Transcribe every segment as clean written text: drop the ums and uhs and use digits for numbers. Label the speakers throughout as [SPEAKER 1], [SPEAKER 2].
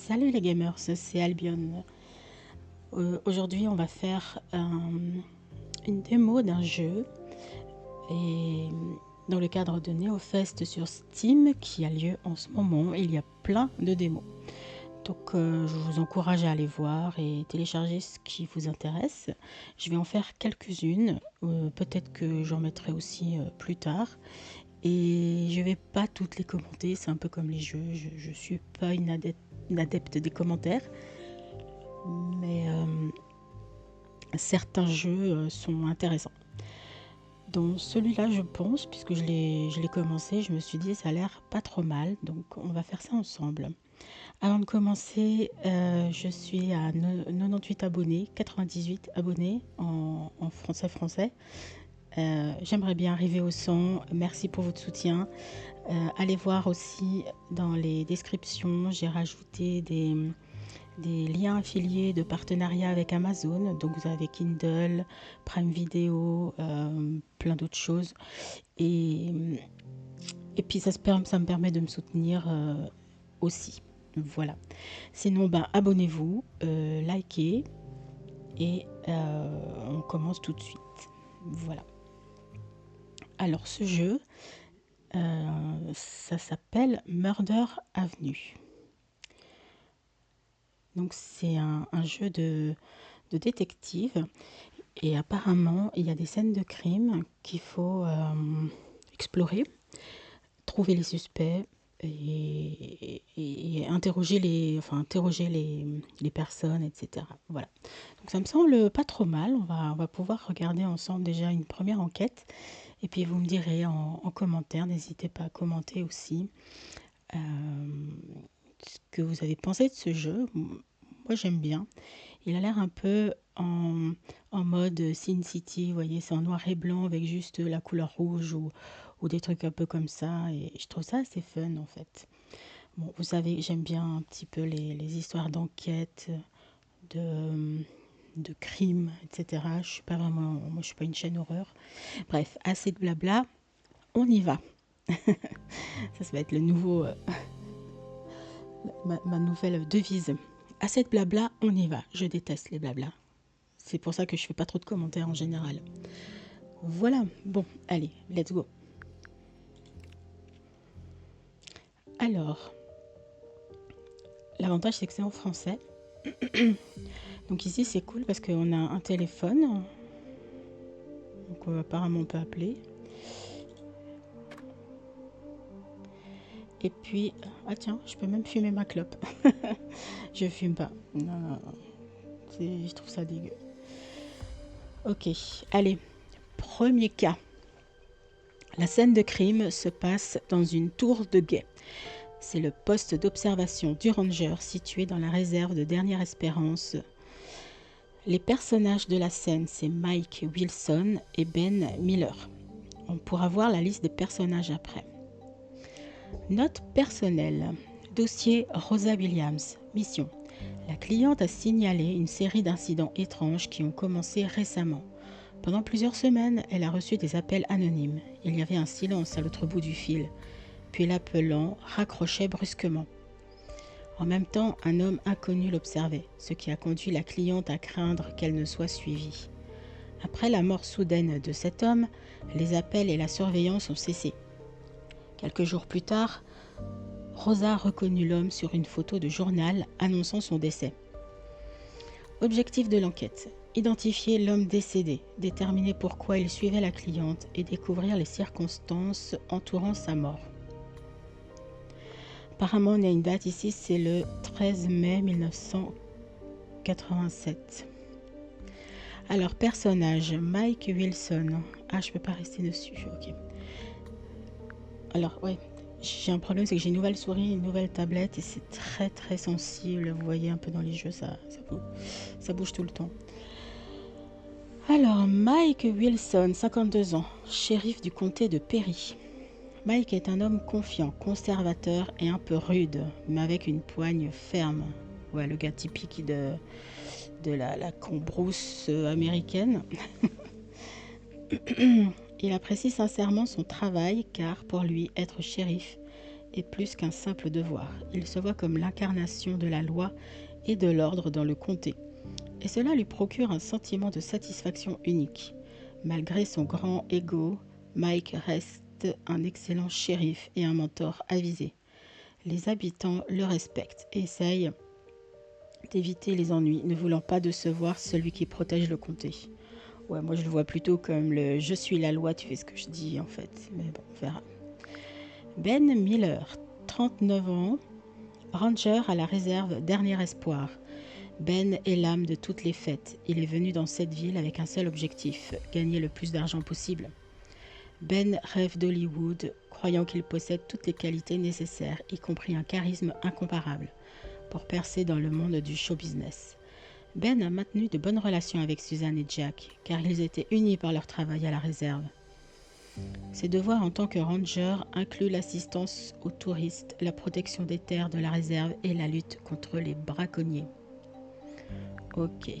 [SPEAKER 1] Salut les gamers, c'est Albion. Aujourd'hui, on va faire une démo d'un jeu et dans le cadre de NeoFest sur Steam qui a lieu en ce moment. Il y a plein de démos. Donc, je vous encourage à aller voir et télécharger ce qui vous intéresse. Je vais en faire quelques-unes. Peut-être que j'en mettrai aussi plus tard. Et je vais pas toutes les commenter. C'est un peu comme les jeux. Je suis pas une adepte des commentaires. Mais certains jeux sont intéressants. Dans celui-là, je pense, puisque je l'ai commencé, je me suis dit ça a l'air pas trop mal, donc on va faire ça ensemble. Avant de commencer, je suis à 98 abonnés, 98 abonnés en français. J'aimerais bien arriver au 100. Merci pour votre soutien. Allez voir aussi dans les descriptions, j'ai rajouté des liens affiliés de partenariat avec Amazon. Donc vous avez Kindle, Prime Video, plein d'autres choses. Et, et puis ça me permet de me soutenir aussi. Voilà. Sinon, ben, abonnez-vous, likez et on commence tout de suite. Voilà. Alors ce jeu, ça s'appelle Murder Avenue. Donc c'est un jeu de détective. Et apparemment, il y a des scènes de crime qu'il faut explorer, trouver les suspects et interroger les personnes, etc. Voilà. Donc ça me semble pas trop mal. On va pouvoir regarder ensemble déjà une première enquête. Et puis vous me direz en commentaire, n'hésitez pas à commenter aussi euh, ce que vous avez pensé de ce jeu. Moi j'aime bien. Il a l'air un peu en mode Sin City, vous voyez, c'est en noir et blanc avec juste la couleur rouge ou des trucs un peu comme ça. Et je trouve ça assez fun en fait. Bon, vous savez, j'aime bien un petit peu les histoires d'enquête, de, de crimes, etc. Je suis pas vraiment, moi je suis pas une chaîne horreur. Bref, assez de blabla, on y va. Ça va être le nouveau, ma nouvelle devise. Assez de blabla, on y va. Je déteste les blabla. C'est pour ça que je fais pas trop de commentaires en général. Voilà, bon, allez, let's go. Alors, l'avantage c'est que c'est en français. Donc ici c'est cool parce qu'on a un téléphone. Donc apparemment on peut appeler. Et puis, ah tiens, je peux même fumer ma clope. Je fume pas. Non, je trouve ça dégueu. Ok, allez, premier cas. La scène de crime se passe dans une tour de guet. C'est le poste d'observation du ranger situé dans la réserve de Dernière Espérance. Les personnages de la scène, c'est Mike Wilson et Ben Miller. On pourra voir la liste des personnages après. Note personnelle. Dossier Rosa Williams. Mission. La cliente a signalé une série d'incidents étranges qui ont commencé récemment. Pendant plusieurs semaines, elle a reçu des appels anonymes. Il y avait un silence à l'autre bout du fil. Puis l'appelant raccrochait brusquement. En même temps, un homme inconnu l'observait, ce qui a conduit la cliente à craindre qu'elle ne soit suivie. Après la mort soudaine de cet homme, les appels et la surveillance ont cessé. Quelques jours plus tard, Rosa reconnut l'homme sur une photo de journal annonçant son décès. Objectif de l'enquête, identifier l'homme décédé, déterminer pourquoi il suivait la cliente et découvrir les circonstances entourant sa mort. Apparemment, on a une date ici, c'est le 13 mai 1987. Alors, personnage, Mike Wilson. Ah, je peux pas rester dessus, ok. Alors, ouais, j'ai un problème, c'est que j'ai une nouvelle souris, une nouvelle tablette et c'est très très sensible. Vous voyez un peu dans les jeux, ça bouge tout le temps. Alors, Mike Wilson, 52 ans, shérif du comté de Perry. Mike est un homme confiant, conservateur et un peu rude, mais avec une poigne ferme. Ouais, le gars typique de la cambrousse américaine. Il apprécie sincèrement son travail car pour lui, être shérif est plus qu'un simple devoir. Il se voit comme l'incarnation de la loi et de l'ordre dans le comté. Et cela lui procure un sentiment de satisfaction unique. Malgré son grand ego, Mike reste un excellent shérif et un mentor avisé. Les habitants le respectent et essayent d'éviter les ennuis, ne voulant pas décevoir celui qui protège le comté. Ouais, moi je le vois plutôt comme le « je suis la loi, tu fais ce que je dis » en fait. Mais bon, on verra. Ben Miller, 39 ans, ranger à la réserve Dernier Espoir. Ben est l'âme de toutes les fêtes. Il est venu dans cette ville avec un seul objectif, gagner le plus d'argent possible. Ben rêve d'Hollywood, croyant qu'il possède toutes les qualités nécessaires, y compris un charisme incomparable, pour percer dans le monde du show business. Ben a maintenu de bonnes relations avec Suzanne et Jack, car ils étaient unis par leur travail à la réserve. Ses devoirs en tant que ranger incluent l'assistance aux touristes, la protection des terres de la réserve et la lutte contre les braconniers. Ok.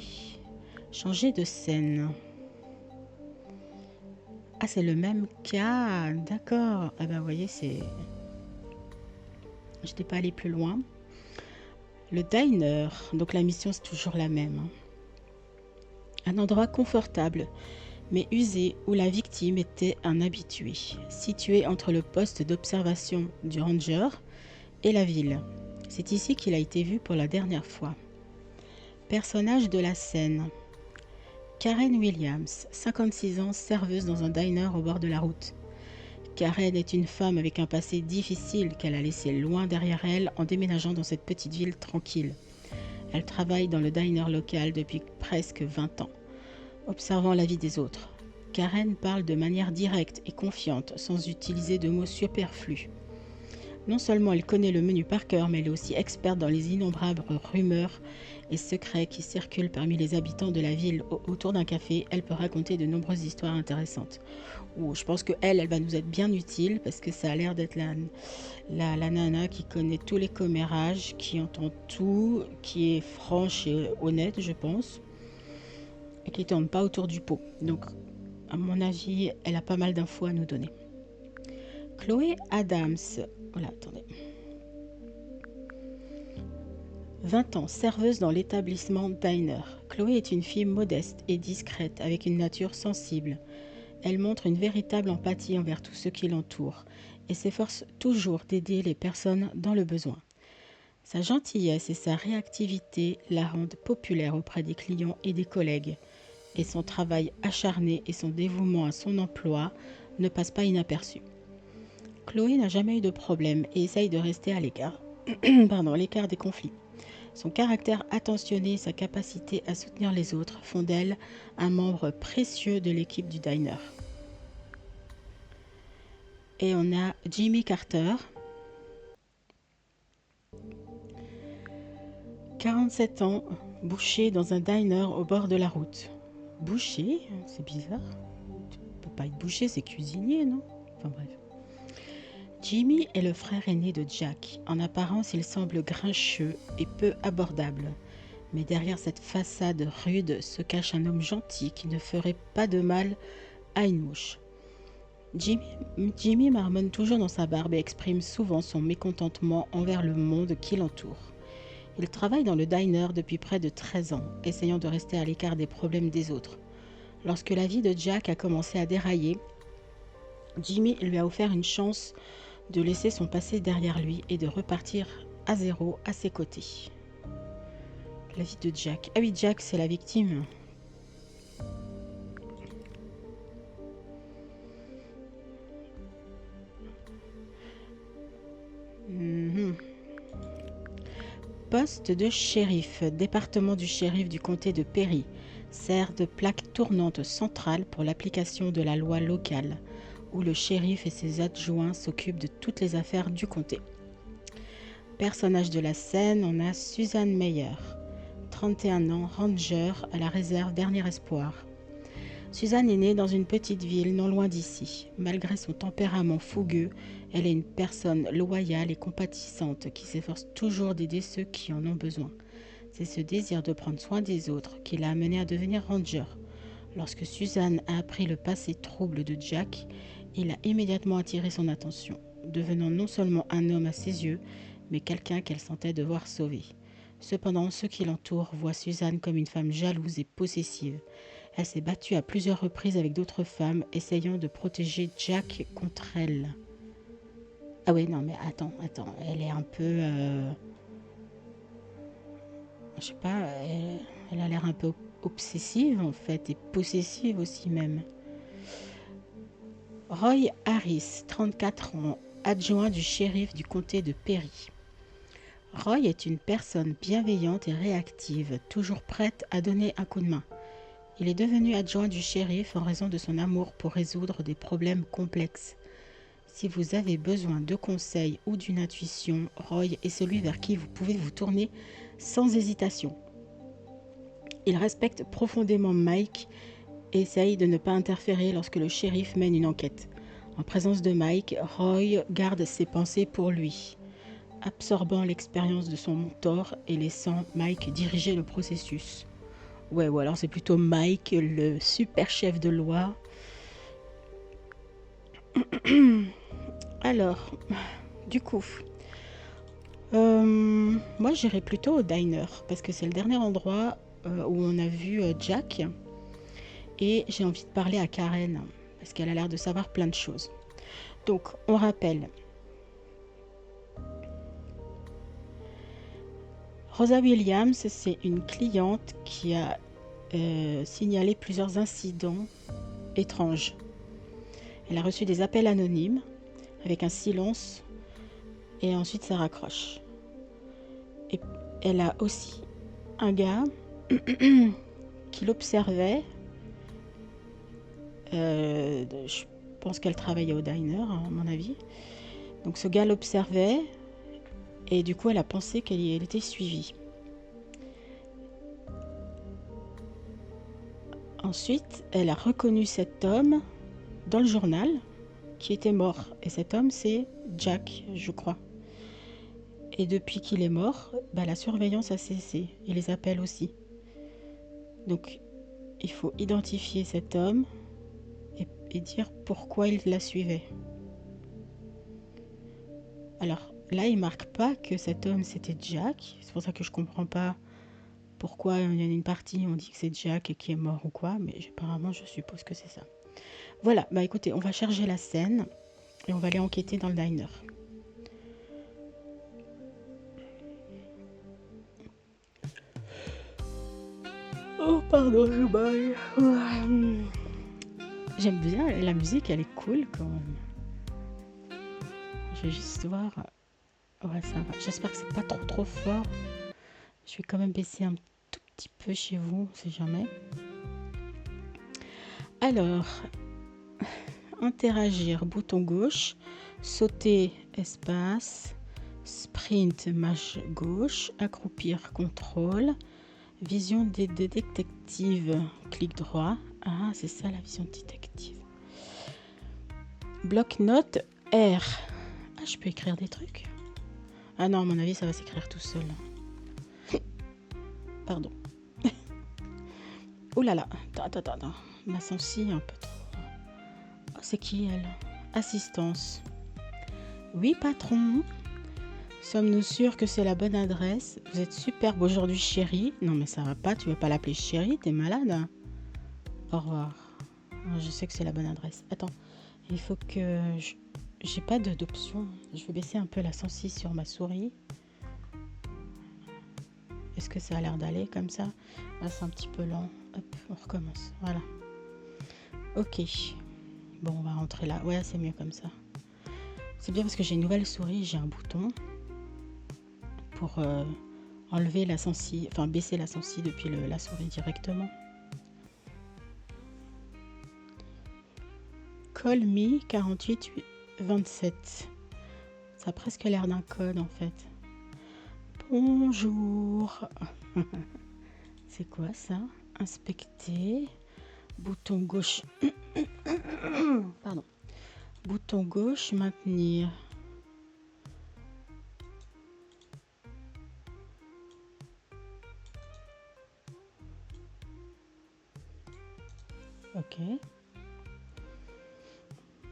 [SPEAKER 1] Changer de scène. Ah, c'est le même cas. D'accord. Ah ben, vous voyez, c'est... Je n'étais pas allée plus loin. Le diner. Donc, la mission, c'est toujours la même. Un endroit confortable, mais usé, où la victime était un habitué, situé entre le poste d'observation du ranger et la ville. C'est ici qu'il a été vu pour la dernière fois. Personnage de la scène. Karen Williams, 56 ans, serveuse dans un diner au bord de la route. Karen est une femme avec un passé difficile qu'elle a laissé loin derrière elle en déménageant dans cette petite ville tranquille. Elle travaille dans le diner local depuis presque 20 ans, observant la vie des autres. Karen parle de manière directe et confiante, sans utiliser de mots superflus. Non seulement elle connaît le menu par cœur, mais elle est aussi experte dans les innombrables rumeurs et secrets qui circulent parmi les habitants de la ville. Autour d'un café, elle peut raconter de nombreuses histoires intéressantes. Je pense qu'elle va nous être bien utile parce que ça a l'air d'être la nana qui connaît tous les commérages, qui entend tout, qui est franche et honnête, je pense, et qui ne tourne pas autour du pot. Donc, à mon avis, elle a pas mal d'infos à nous donner. Chloé Adams. Voilà, attendez. 20 ans, serveuse dans l'établissement Diner. Chloé est une fille modeste et discrète, avec une nature sensible. Elle montre une véritable empathie envers tous ceux qui l'entourent et s'efforce toujours d'aider les personnes dans le besoin. Sa gentillesse et sa réactivité la rendent populaire auprès des clients et des collègues. Et son travail acharné et son dévouement à son emploi ne passent pas inaperçus. Chloé n'a jamais eu de problème et essaye de rester à l'écart, l'écart des conflits. Son caractère attentionné et sa capacité à soutenir les autres font d'elle un membre précieux de l'équipe du diner. Et on a Jimmy Carter, 47 ans, boucher dans un diner au bord de la route. Boucher, c'est bizarre. Tu peux pas être boucher, c'est cuisinier, non? Enfin bref. Jimmy est le frère aîné de Jack. En apparence, il semble grincheux et peu abordable. Mais derrière cette façade rude se cache un homme gentil qui ne ferait pas de mal à une mouche. Jimmy marmonne toujours dans sa barbe et exprime souvent son mécontentement envers le monde qui l'entoure. Il travaille dans le diner depuis près de 13 ans, essayant de rester à l'écart des problèmes des autres. Lorsque la vie de Jack a commencé à dérailler, Jimmy lui a offert une chance de laisser son passé derrière lui et de repartir à zéro à ses côtés. La vie de Jack. Ah oui, Jack, c'est la victime. Poste de shérif, département du shérif du comté de Perry, sert de plaque tournante centrale pour l'application de la loi locale, où le shérif et ses adjoints s'occupent de toutes les affaires du comté. Personnage de la scène, on a Suzanne Meyer, 31 ans, ranger à la réserve Dernier Espoir. Suzanne est née dans une petite ville non loin d'ici. Malgré son tempérament fougueux, elle est une personne loyale et compatissante qui s'efforce toujours d'aider ceux qui en ont besoin. C'est ce désir de prendre soin des autres qui l'a amenée à devenir ranger. Lorsque Suzanne a appris le passé trouble de Jack, il a immédiatement attiré son attention. devenant non seulement un homme à ses yeux, mais quelqu'un qu'elle sentait devoir sauver. Cependant, ceux qui l'entourent voient Suzanne comme une femme jalouse et possessive. Elle s'est battue à plusieurs reprises avec d'autres femmes, essayant de protéger Jack contre elle. Ah ouais, non, mais attends, elle est un peu... je sais pas, elle a l'air un peu obsessive en fait, et possessive aussi même. Roy Harris, 34 ans, adjoint du shérif du comté de Perry. Roy est une personne bienveillante et réactive, toujours prête à donner un coup de main. Il est devenu adjoint du shérif en raison de son amour pour résoudre des problèmes complexes. Si vous avez besoin de conseils ou d'une intuition, Roy est celui vers qui vous pouvez vous tourner sans hésitation. Il respecte profondément Mike et essaye de ne pas interférer lorsque le shérif mène une enquête. En présence de Mike, Roy garde ses pensées pour lui, absorbant l'expérience de son mentor et laissant Mike diriger le processus. Ouais, ou alors c'est plutôt Mike, le super chef de loi. Alors, du coup, moi j'irais plutôt au diner, parce que c'est le dernier endroit où on a vu Jack. Et j'ai envie de parler à Karen, parce qu'elle a l'air de savoir plein de choses. Donc, on rappelle. Rosa Williams, c'est une cliente qui a signalé plusieurs incidents étranges. Elle a reçu des appels anonymes avec un silence et ensuite ça raccroche. Et elle a aussi un gars qui l'observait. Je pense qu'elle travaillait au diner, à mon avis. Donc ce gars l'observait et du coup elle a pensé qu'elle était suivie. Ensuite, elle a reconnu cet homme dans le journal qui était mort. Et cet homme, c'est Jack, je crois. Et depuis qu'il est mort, la surveillance a cessé et les appels aussi. Donc, il faut identifier cet homme et dire pourquoi il la suivait. Alors, là, il marque pas que cet homme, c'était Jack. C'est pour ça que je comprends pas pourquoi il y a une partie, on dit que c'est Jack qui est mort ou quoi. Mais apparemment, je suppose que c'est ça. Voilà, écoutez, on va charger la scène et on va aller enquêter dans le diner. Oh, pardon, je baille. J'aime bien, la musique, elle est cool quand même. Je vais juste voir. Ouais, ça va. J'espère que c'est pas trop fort. Je vais quand même baisser un tout petit peu chez vous, on sait jamais. Alors, interagir, bouton gauche, sauter, espace, sprint, mâche gauche, accroupir, contrôle, vision des détectives, clic droit. Ah, c'est ça la vision détective. Bloc-notes, R. Ah, je peux écrire des trucs. Ah non, à mon avis, ça va s'écrire tout seul. Pardon. Oh là là, attends. Ma sensi un peu trop. Oh, c'est qui elle? Assistance. Oui, patron. Sommes-nous sûrs que c'est la bonne adresse? Vous êtes superbe aujourd'hui, chérie. Non, mais ça va pas, tu veux pas l'appeler chérie, t'es malade. Au revoir. Je sais que c'est la bonne adresse. Attends, il faut que... J'ai pas d'option. Je vais baisser un peu la sensi sur ma souris. Est-ce que ça a l'air d'aller comme ça? Là, c'est un petit peu lent. Hop, on recommence. Voilà. Ok. Bon, on va rentrer là. Ouais, c'est mieux comme ça. C'est bien parce que j'ai une nouvelle souris. J'ai un bouton pour enlever la sensi, enfin baisser la sensi depuis la souris directement. Call me 4827. Ça a presque l'air d'un code en fait. Bonjour. C'est quoi ça? Inspecter. Bouton gauche. Pardon. Bouton gauche, maintenir. Ok.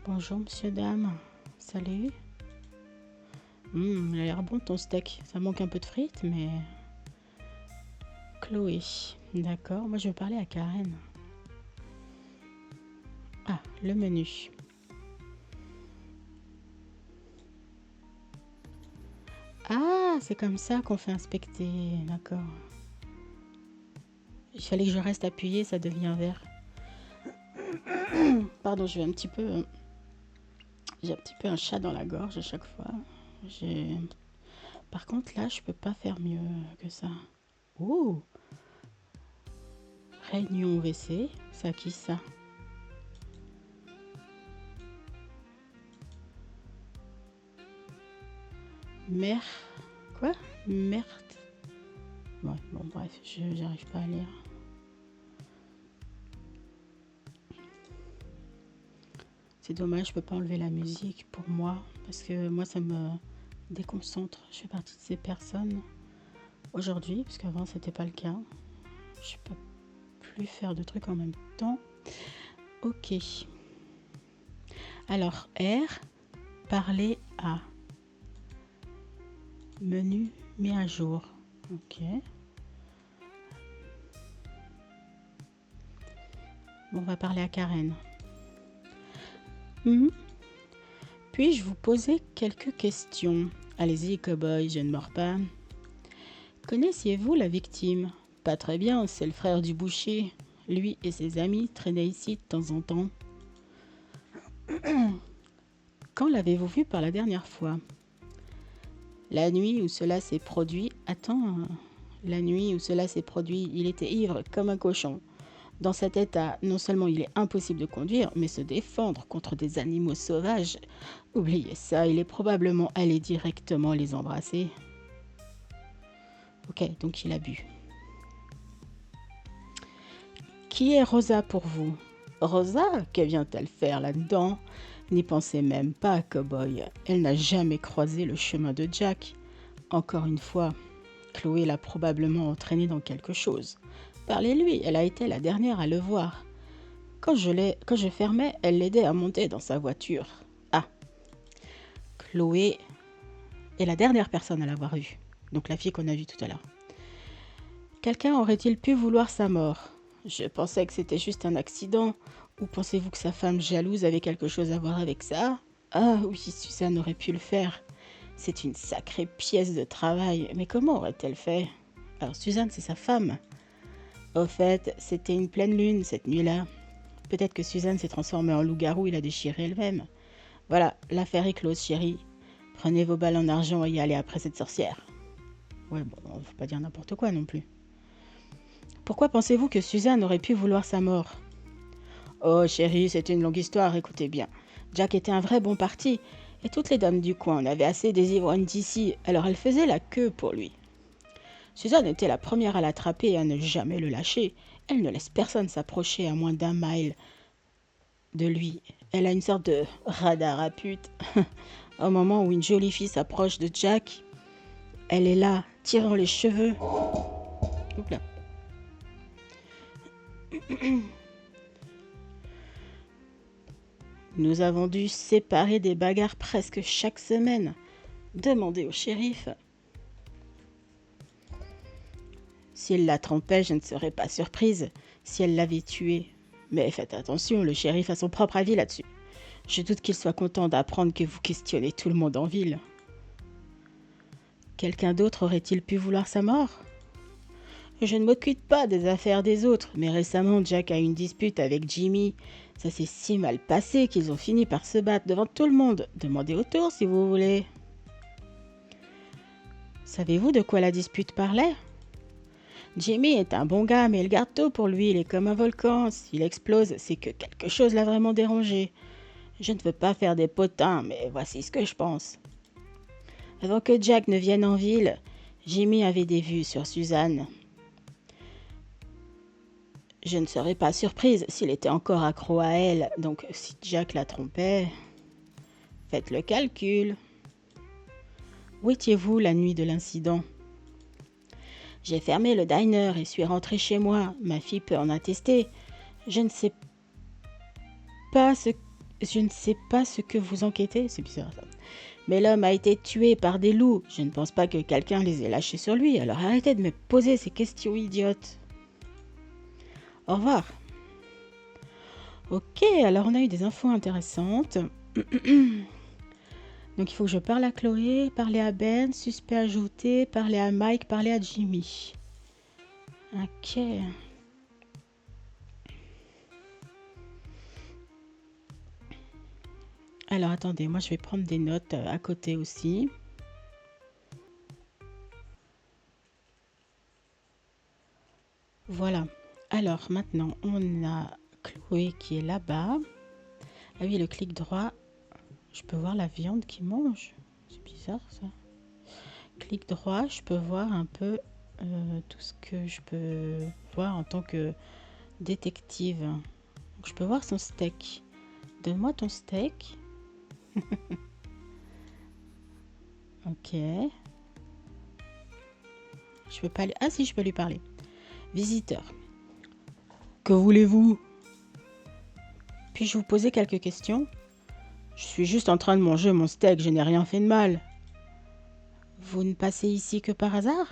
[SPEAKER 1] Bonjour monsieur, dame. Salut. Il a l'air bon ton steak. Ça manque un peu de frites, mais... Chloé. D'accord, moi je vais parler à Karen. Ah, le menu. Ah, c'est comme ça qu'on fait inspecter. D'accord. Il fallait que je reste appuyée, ça devient vert. Pardon, j'ai un petit peu un chat dans la gorge à chaque fois. Par contre, là, je peux pas faire mieux que ça. Oh, réunion WC. Ça qui ça? Merde. Quoi? Merde. Ouais, bon, bref, j'arrive pas à lire. C'est dommage, je peux pas enlever la musique pour moi, parce que moi, ça me déconcentre. Je fais partie de ces personnes aujourd'hui, parce qu'avant, c'était pas le cas. Je peux plus faire de trucs en même temps. Ok. Alors, R, parler à. Menu mis à jour. Ok. Bon, on va parler à Karen. Puis-je vous poser quelques questions? Allez-y, cowboy, je ne mords pas. Connaissiez-vous la victime? Pas très bien, c'est le frère du boucher. Lui et ses amis traînaient ici de temps en temps. Quand l'avez-vous vu par la dernière fois? La nuit où cela s'est produit... Attends, la nuit où cela s'est produit, il était ivre comme un cochon. Dans cet état, non seulement il est impossible de conduire, mais se défendre contre des animaux sauvages. Oubliez ça, il est probablement allé directement les embrasser. Ok, donc il a bu. Qui est Rosa pour vous? Rosa, que vient-elle faire là-dedans? N'y pensez même pas, cowboy. Elle n'a jamais croisé le chemin de Jack. Encore une fois, Chloé l'a probablement entraîné dans quelque chose. Parlez-lui, elle a été la dernière à le voir. Quand je fermais, elle l'aidait à monter dans sa voiture. Ah, Chloé est la dernière personne à l'avoir vue. Donc la fille qu'on a vue tout à l'heure. Quelqu'un aurait-il pu vouloir sa mort? Je pensais que c'était juste un accident. Ou pensez-vous que sa femme jalouse avait quelque chose à voir avec ça? Ah oui, Suzanne aurait pu le faire. C'est une sacrée pièce de travail. Mais comment aurait-elle fait? Alors Suzanne, c'est sa femme. Au fait, c'était une pleine lune cette nuit-là. Peut-être que Suzanne s'est transformée en loup-garou et l'a déchirée elle-même. Voilà, l'affaire est close, chérie. Prenez vos balles en argent et allez après cette sorcière. Ouais, bon, faut pas dire n'importe quoi non plus. Pourquoi pensez-vous que Suzanne aurait pu vouloir sa mort? Oh, chérie, c'est une longue histoire, écoutez bien. Jack était un vrai bon parti, et toutes les dames du coin en avaient assez des ivrognes d'ici, alors elles faisaient la queue pour lui. Suzanne était la première à l'attraper et à ne jamais le lâcher. Elle ne laisse personne s'approcher à moins d'1 mile de lui. Elle a une sorte de radar à pute. Au moment où une jolie fille s'approche de Jack, elle est là, tirant les cheveux. Oups là. Nous avons dû séparer des bagarres presque chaque semaine. Demandez au shérif. Si elle la trompait, je ne serais pas surprise si elle l'avait tuée. Mais faites attention, le shérif a son propre avis là-dessus. Je doute qu'il soit content d'apprendre que vous questionnez tout le monde en ville. Quelqu'un d'autre aurait-il pu vouloir sa mort? Je ne m'occupe pas des affaires des autres, mais récemment Jack a eu une dispute avec Jimmy. Ça s'est si mal passé qu'ils ont fini par se battre devant tout le monde. Demandez autour si vous voulez. Savez-vous de quoi la dispute parlait? Jimmy est un bon gars, mais le garde tout pour lui, il est comme un volcan. S'il explose, c'est que quelque chose l'a vraiment dérangé. Je ne veux pas faire des potins, mais voici ce que je pense. Avant que Jack ne vienne en ville, Jimmy avait des vues sur Suzanne. Je ne serais pas surprise s'il était encore accro à elle, donc si Jack la trompait... Faites le calcul. Où étiez-vous la nuit de l'incident? J'ai fermé le diner et suis rentrée chez moi. Ma fille peut en attester. Je ne sais pas Je ne sais pas ce que vous enquêtez, c'est bizarre ça. Mais l'homme a été tué par des loups. Je ne pense pas que quelqu'un les ait lâchés sur lui, alors arrêtez de me poser ces questions idiotes. Au revoir. Ok, alors on a eu des infos intéressantes. Donc il faut que je parle à Chloé, parler à Ben, suspect ajouté, parler à Mike, parler à Jimmy. Ok. Alors attendez, moi je vais prendre des notes à côté aussi. Voilà. Alors maintenant on a Chloé qui est là-bas. Ah oui, le clic droit. Je peux voir la viande qu'il mange. C'est bizarre ça. Clic droit, je peux voir un peu tout ce que je peux voir en tant que détective. Donc, je peux voir son steak. Donne-moi ton steak. Ok. Je peux pas lui... Ah si, je peux lui parler. Visiteur. Que voulez-vous? Puis-je vous poser quelques questions? Je suis juste en train de manger mon steak, je n'ai rien fait de mal. Vous ne passez ici que par hasard?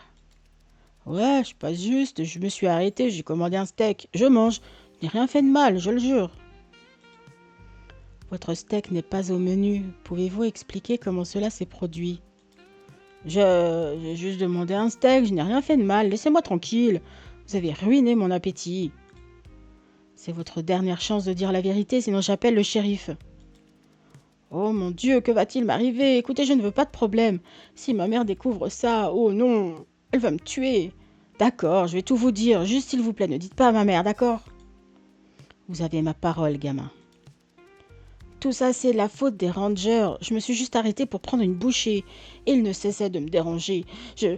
[SPEAKER 1] Ouais, je passe juste, je me suis arrêté, j'ai commandé un steak. Je mange, je n'ai rien fait de mal, je le jure. Votre steak n'est pas au menu. Pouvez-vous expliquer comment cela s'est produit? J'ai juste demandé un steak, je n'ai rien fait de mal, laissez-moi tranquille. Vous avez ruiné mon appétit. C'est votre dernière chance de dire la vérité, sinon j'appelle le shérif. Oh mon Dieu, que va-t-il m'arriver? Écoutez, je ne veux pas de problème. Si ma mère découvre ça, oh non, elle va me tuer. D'accord, je vais tout vous dire, juste s'il vous plaît, ne dites pas à ma mère, d'accord? Vous avez ma parole, gamin. Tout ça, c'est la faute des rangers. Je me suis juste arrêtée pour prendre une bouchée. Ils ne cessaient de me déranger. Je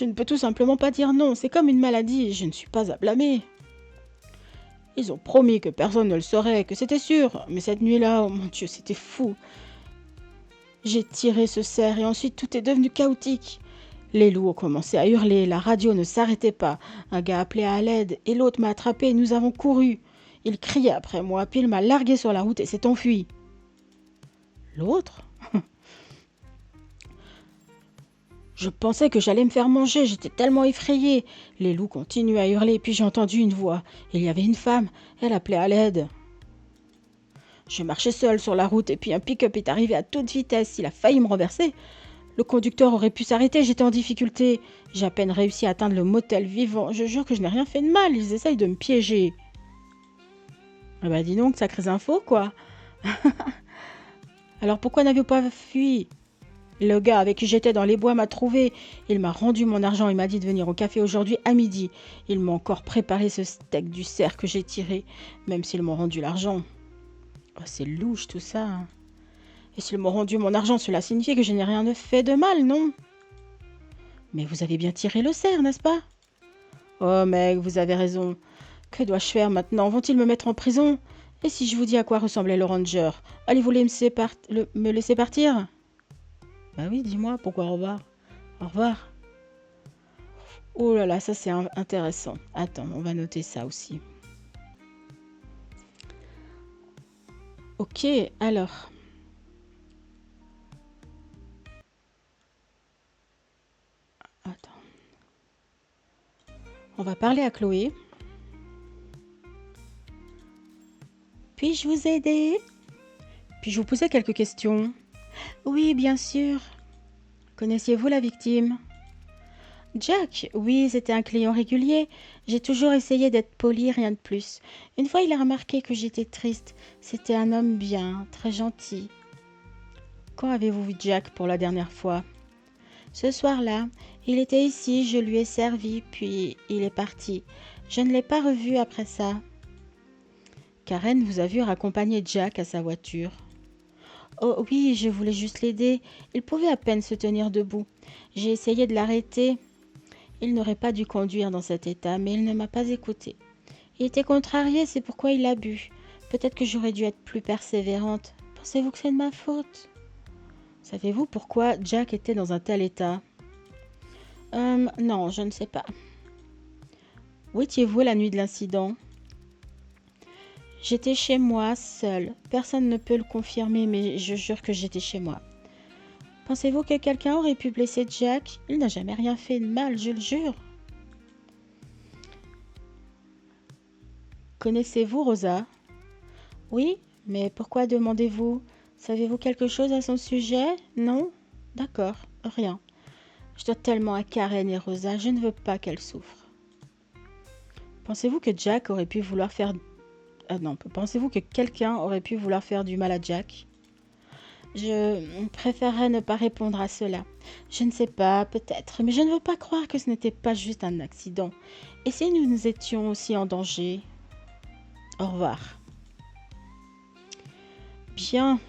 [SPEAKER 1] ne peux tout simplement pas dire non. C'est comme une maladie. Je ne suis pas à blâmer. Ils ont promis que personne ne le saurait, que c'était sûr. Mais cette nuit-là, oh mon Dieu, c'était fou. J'ai tiré ce cerf et ensuite tout est devenu chaotique. Les loups ont commencé à hurler. La radio ne s'arrêtait pas. Un gars appelait à l'aide et l'autre m'a attrapé et nous avons couru. Il criait après moi, puis il m'a largué sur la route et s'est enfui. L'autre? Je pensais que j'allais me faire manger, j'étais tellement effrayée. Les loups continuaient à hurler, puis j'ai entendu une voix. Il y avait une femme, elle appelait à l'aide. Je marchais seule sur la route et puis un pick-up est arrivé à toute vitesse. Il a failli me renverser. Le conducteur aurait pu s'arrêter, j'étais en difficulté. J'ai à peine réussi à atteindre le motel vivant. Je jure que je n'ai rien fait de mal, ils essayent de me piéger. Ah bah dis donc, sacrées infos, quoi. Alors pourquoi n'avez-vous pas fui? Le gars avec qui j'étais dans les bois m'a trouvé. Il m'a rendu mon argent et m'a dit de venir au café aujourd'hui à midi. Il m'a encore préparé ce steak du cerf que j'ai tiré, même s'ils m'ont rendu l'argent. Oh, c'est louche tout ça. Hein. Et s'ils m'ont rendu mon argent, cela signifie que je n'ai rien fait de mal, non? Mais vous avez bien tiré le cerf, n'est-ce pas? Oh mec, vous avez raison. Que dois-je faire maintenant? Vont-ils me mettre en prison? Et si je vous dis à quoi ressemblait le ranger? Allez-vous me laisser partir? Bah oui, dis-moi, pourquoi au revoir? Au revoir. Oh là là, ça c'est intéressant. Attends, on va noter ça aussi. Ok, alors. Attends. On va parler à Chloé. Puis-je vous aider? Puis-je vous poser quelques questions? Oui, bien sûr. Connaissiez-vous la victime? Jack, oui, c'était un client régulier. J'ai toujours essayé d'être poli, rien de plus. Une fois, il a remarqué que j'étais triste. C'était un homme bien, très gentil. Quand avez-vous vu Jack pour la dernière fois? Ce soir-là, il était ici, je lui ai servi, puis il est parti. Je ne l'ai pas revu après ça. Karen vous a vu raccompagner Jack à sa voiture. Oh oui, je voulais juste l'aider. Il pouvait à peine se tenir debout. J'ai essayé de l'arrêter. Il n'aurait pas dû conduire dans cet état, mais il ne m'a pas écouté. Il était contrarié, c'est pourquoi il a bu. Peut-être que j'aurais dû être plus persévérante. Pensez-vous que c'est de ma faute? Savez-vous pourquoi Jack était dans un tel état? Non, je ne sais pas. Où étiez-vous la nuit de l'incident? J'étais chez moi, seule. Personne ne peut le confirmer, mais je jure que j'étais chez moi. Pensez-vous que quelqu'un aurait pu blesser Jack? Il n'a jamais rien fait de mal, je le jure. Connaissez-vous Rosa? Oui, mais pourquoi demandez-vous? Savez-vous quelque chose à son sujet? Non? D'accord, rien. Je dois tellement à Karen et Rosa, je ne veux pas qu'elle souffre. Pensez-vous que Jack aurait pu vouloir faire... Ah non, pensez-vous que quelqu'un aurait pu vouloir faire du mal à Jack? Je préférerais ne pas répondre à cela. Je ne sais pas, peut-être, mais je ne veux pas croire que ce n'était pas juste un accident. Et si nous étions aussi en danger? Au revoir. Bien.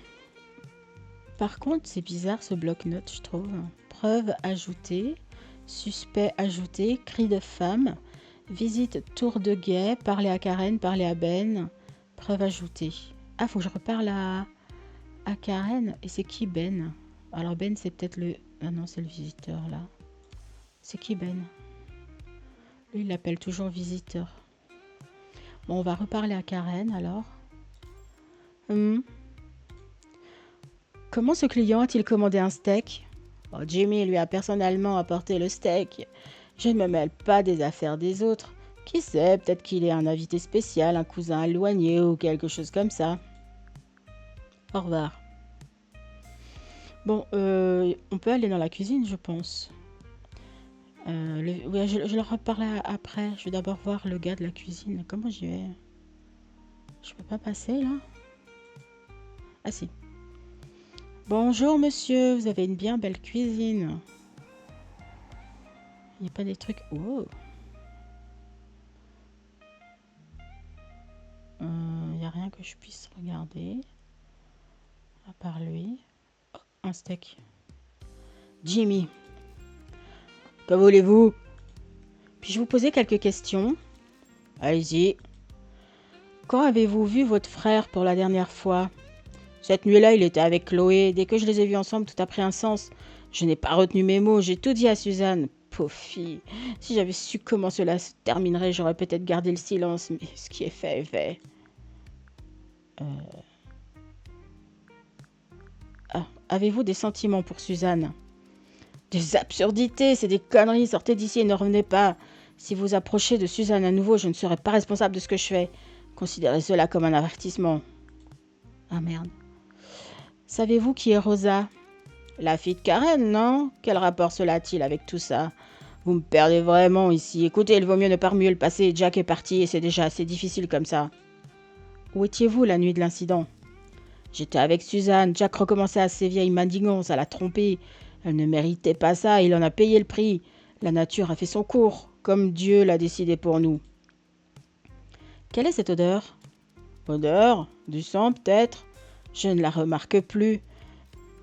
[SPEAKER 1] Par contre, c'est bizarre ce bloc-notes, je trouve. Preuve ajoutée, suspect ajouté, cri de femme, visite tour de guet, parler à Karen, parler à Ben, preuve ajoutée. Ah, faut que je reparle à Karen. Et c'est qui Ben? Alors Ben, c'est peut-être le... Ah non, c'est le visiteur là. C'est qui Ben? Lui, il l'appelle toujours visiteur. Bon, on va reparler à Karen alors. Comment ce client a-t-il commandé un steak? Oh, Jimmy lui a personnellement apporté le steak. Je ne me mêle pas des affaires des autres. Qui sait, peut-être qu'il est un invité spécial, un cousin éloigné ou quelque chose comme ça. Au revoir. Bon, on peut aller dans la cuisine, je pense. Oui, je leur reparle après. Je vais d'abord voir le gars de la cuisine. Comment j'y vais? Je peux pas passer là? Ah si. Bonjour monsieur, vous avez une bien belle cuisine. Il n'y a pas des trucs... Oh. Il n'y a rien que je puisse regarder. À part lui. Oh, un steak. Jimmy. Que voulez-vous? Puis-je vous poser quelques questions? Allez-y. Quand avez-vous vu votre frère pour la dernière fois? Cette nuit-là, il était avec Chloé. Dès que je les ai vus ensemble, tout a pris un sens. Je n'ai pas retenu mes mots, j'ai tout dit à Suzanne. Pauvre fille. Si j'avais su comment cela se terminerait, j'aurais peut-être gardé le silence, mais ce qui est fait est fait. Ah, avez-vous des sentiments pour Suzanne? Des absurdités, c'est des conneries, sortez d'ici et ne revenez pas. Si vous approchez de Suzanne à nouveau, je ne serai pas responsable de ce que je fais. Considérez cela comme un avertissement. Ah merde. Savez-vous qui est Rosa? La fille de Karen, non? Quel rapport cela a-t-il avec tout ça? Vous me perdez vraiment ici. Écoutez, il vaut mieux ne pas remuer le passé. Jack est parti et c'est déjà assez difficile comme ça. Où étiez-vous la nuit de l'incident? J'étais avec Suzanne. Jack recommençait à ses vieilles manigances, à la tromper. Elle ne méritait pas ça, il en a payé le prix. La nature a fait son cours, comme Dieu l'a décidé pour nous. Quelle est cette odeur? Odeur? Du sang, peut-être? Je ne la remarque plus.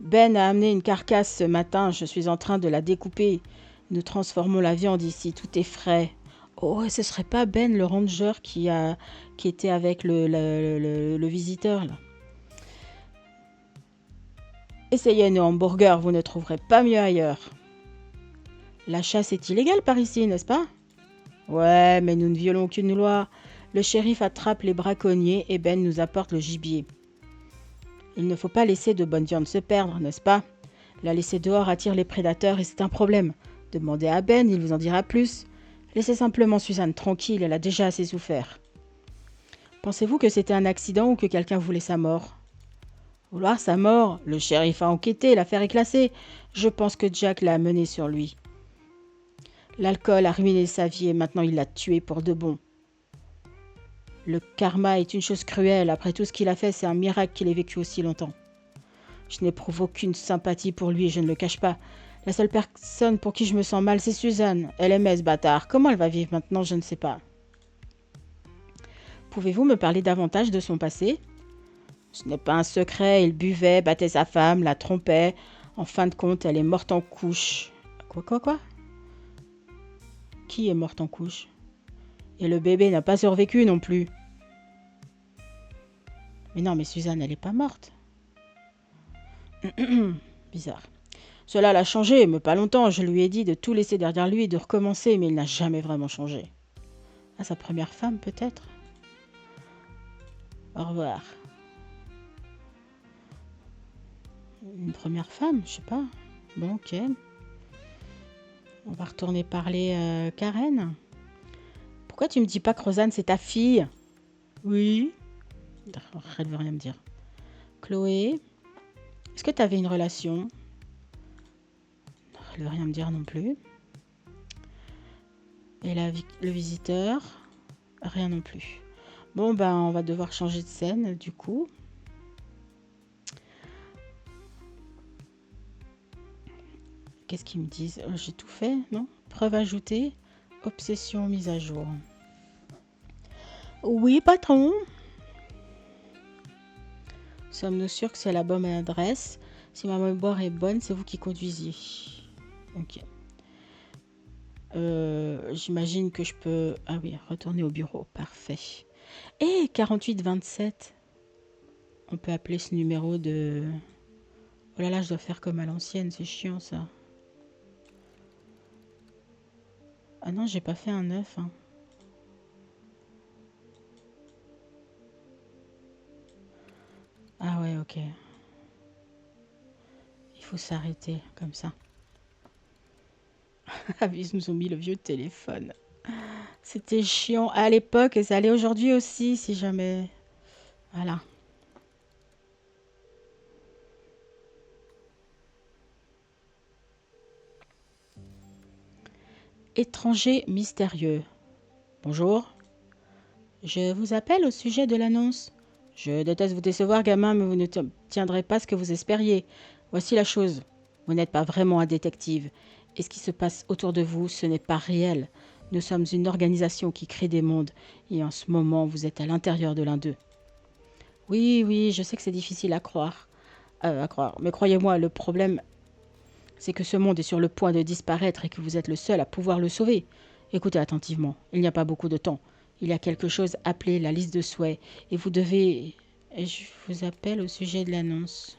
[SPEAKER 1] Ben a amené une carcasse ce matin, je suis en train de la découper. Nous transformons la viande ici, tout est frais. Oh, ce serait pas Ben le ranger qui était avec le visiteur là. Essayez nos hamburgers, vous ne trouverez pas mieux ailleurs. La chasse est illégale par ici, n'est-ce pas? Ouais, mais nous ne violons aucune loi. Le shérif attrape les braconniers et Ben nous apporte le gibier. Il ne faut pas laisser de bonne viande se perdre, n'est-ce pas? La laisser dehors attire les prédateurs et c'est un problème. Demandez à Ben, il vous en dira plus. Laissez simplement Suzanne tranquille, elle a déjà assez souffert. Pensez-vous que c'était un accident ou que quelqu'un voulait sa mort? Vouloir sa mort? Le shérif a enquêté, l'affaire est classée. Je pense que Jack l'a amené sur lui. L'alcool a ruiné sa vie et maintenant il l'a tué pour de bon. Le karma est une chose cruelle. Après tout ce qu'il a fait, c'est un miracle qu'il ait vécu aussi longtemps. Je n'éprouve aucune sympathie pour lui et je ne le cache pas. La seule personne pour qui je me sens mal, c'est Suzanne. Elle aimait ce bâtard. Comment elle va vivre maintenant, je ne sais pas. Pouvez-vous me parler davantage de son passé? Ce n'est pas un secret. Il buvait, battait sa femme, la trompait. En fin de compte, elle est morte en couche. Quoi? Qui est morte en couche? Et le bébé n'a pas survécu non plus. Mais non, mais Suzanne, elle n'est pas morte. Bizarre. Cela l'a changé, mais pas longtemps. Je lui ai dit de tout laisser derrière lui et de recommencer, mais il n'a jamais vraiment changé. Ah, sa première femme, peut-être? Au revoir. Une première femme, je sais pas. Bon, ok. On va retourner parler Karen. Pourquoi tu me dis pas que Rosanne, c'est ta fille? Oui. Elle veut rien me dire. Chloé, est-ce que tu avais une relation? Elle veut rien me dire non plus. Et le visiteur, rien non plus. Bon, ben, on va devoir changer de scène, du coup. Qu'est-ce qu'ils me disent? J'ai tout fait, non? Preuve ajoutée. Obsession mise à jour. Oui, patron. Sommes-nous sûrs que c'est la bonne adresse? Si ma mémoire est bonne, c'est vous qui conduisiez. Ok. J'imagine que je peux... Ah oui, retourner au bureau. Parfait. Et 4827. On peut appeler ce numéro de... Oh là là, je dois faire comme à l'ancienne. C'est chiant, ça. Ah non, j'ai pas fait un 9. Hein. Ah ouais, ok. Il faut s'arrêter comme ça. Ah oui, ils nous ont mis le vieux téléphone. C'était chiant à l'époque et ça allait aujourd'hui aussi, si jamais... Voilà. Étranger mystérieux. Bonjour. Je vous appelle au sujet de l'annonce. Je déteste vous décevoir, gamin, mais vous ne tiendrez pas ce que vous espériez. Voici la chose. Vous n'êtes pas vraiment un détective. Et ce qui se passe autour de vous, ce n'est pas réel. Nous sommes une organisation qui crée des mondes. Et en ce moment, vous êtes à l'intérieur de l'un d'eux. Oui, oui, je sais que c'est difficile à croire. Mais croyez-moi, le problème, c'est que ce monde est sur le point de disparaître et que vous êtes le seul à pouvoir le sauver. Écoutez attentivement, il n'y a pas beaucoup de temps. Il y a quelque chose appelé la liste de souhaits et vous devez... Et je vous appelle au sujet de l'annonce.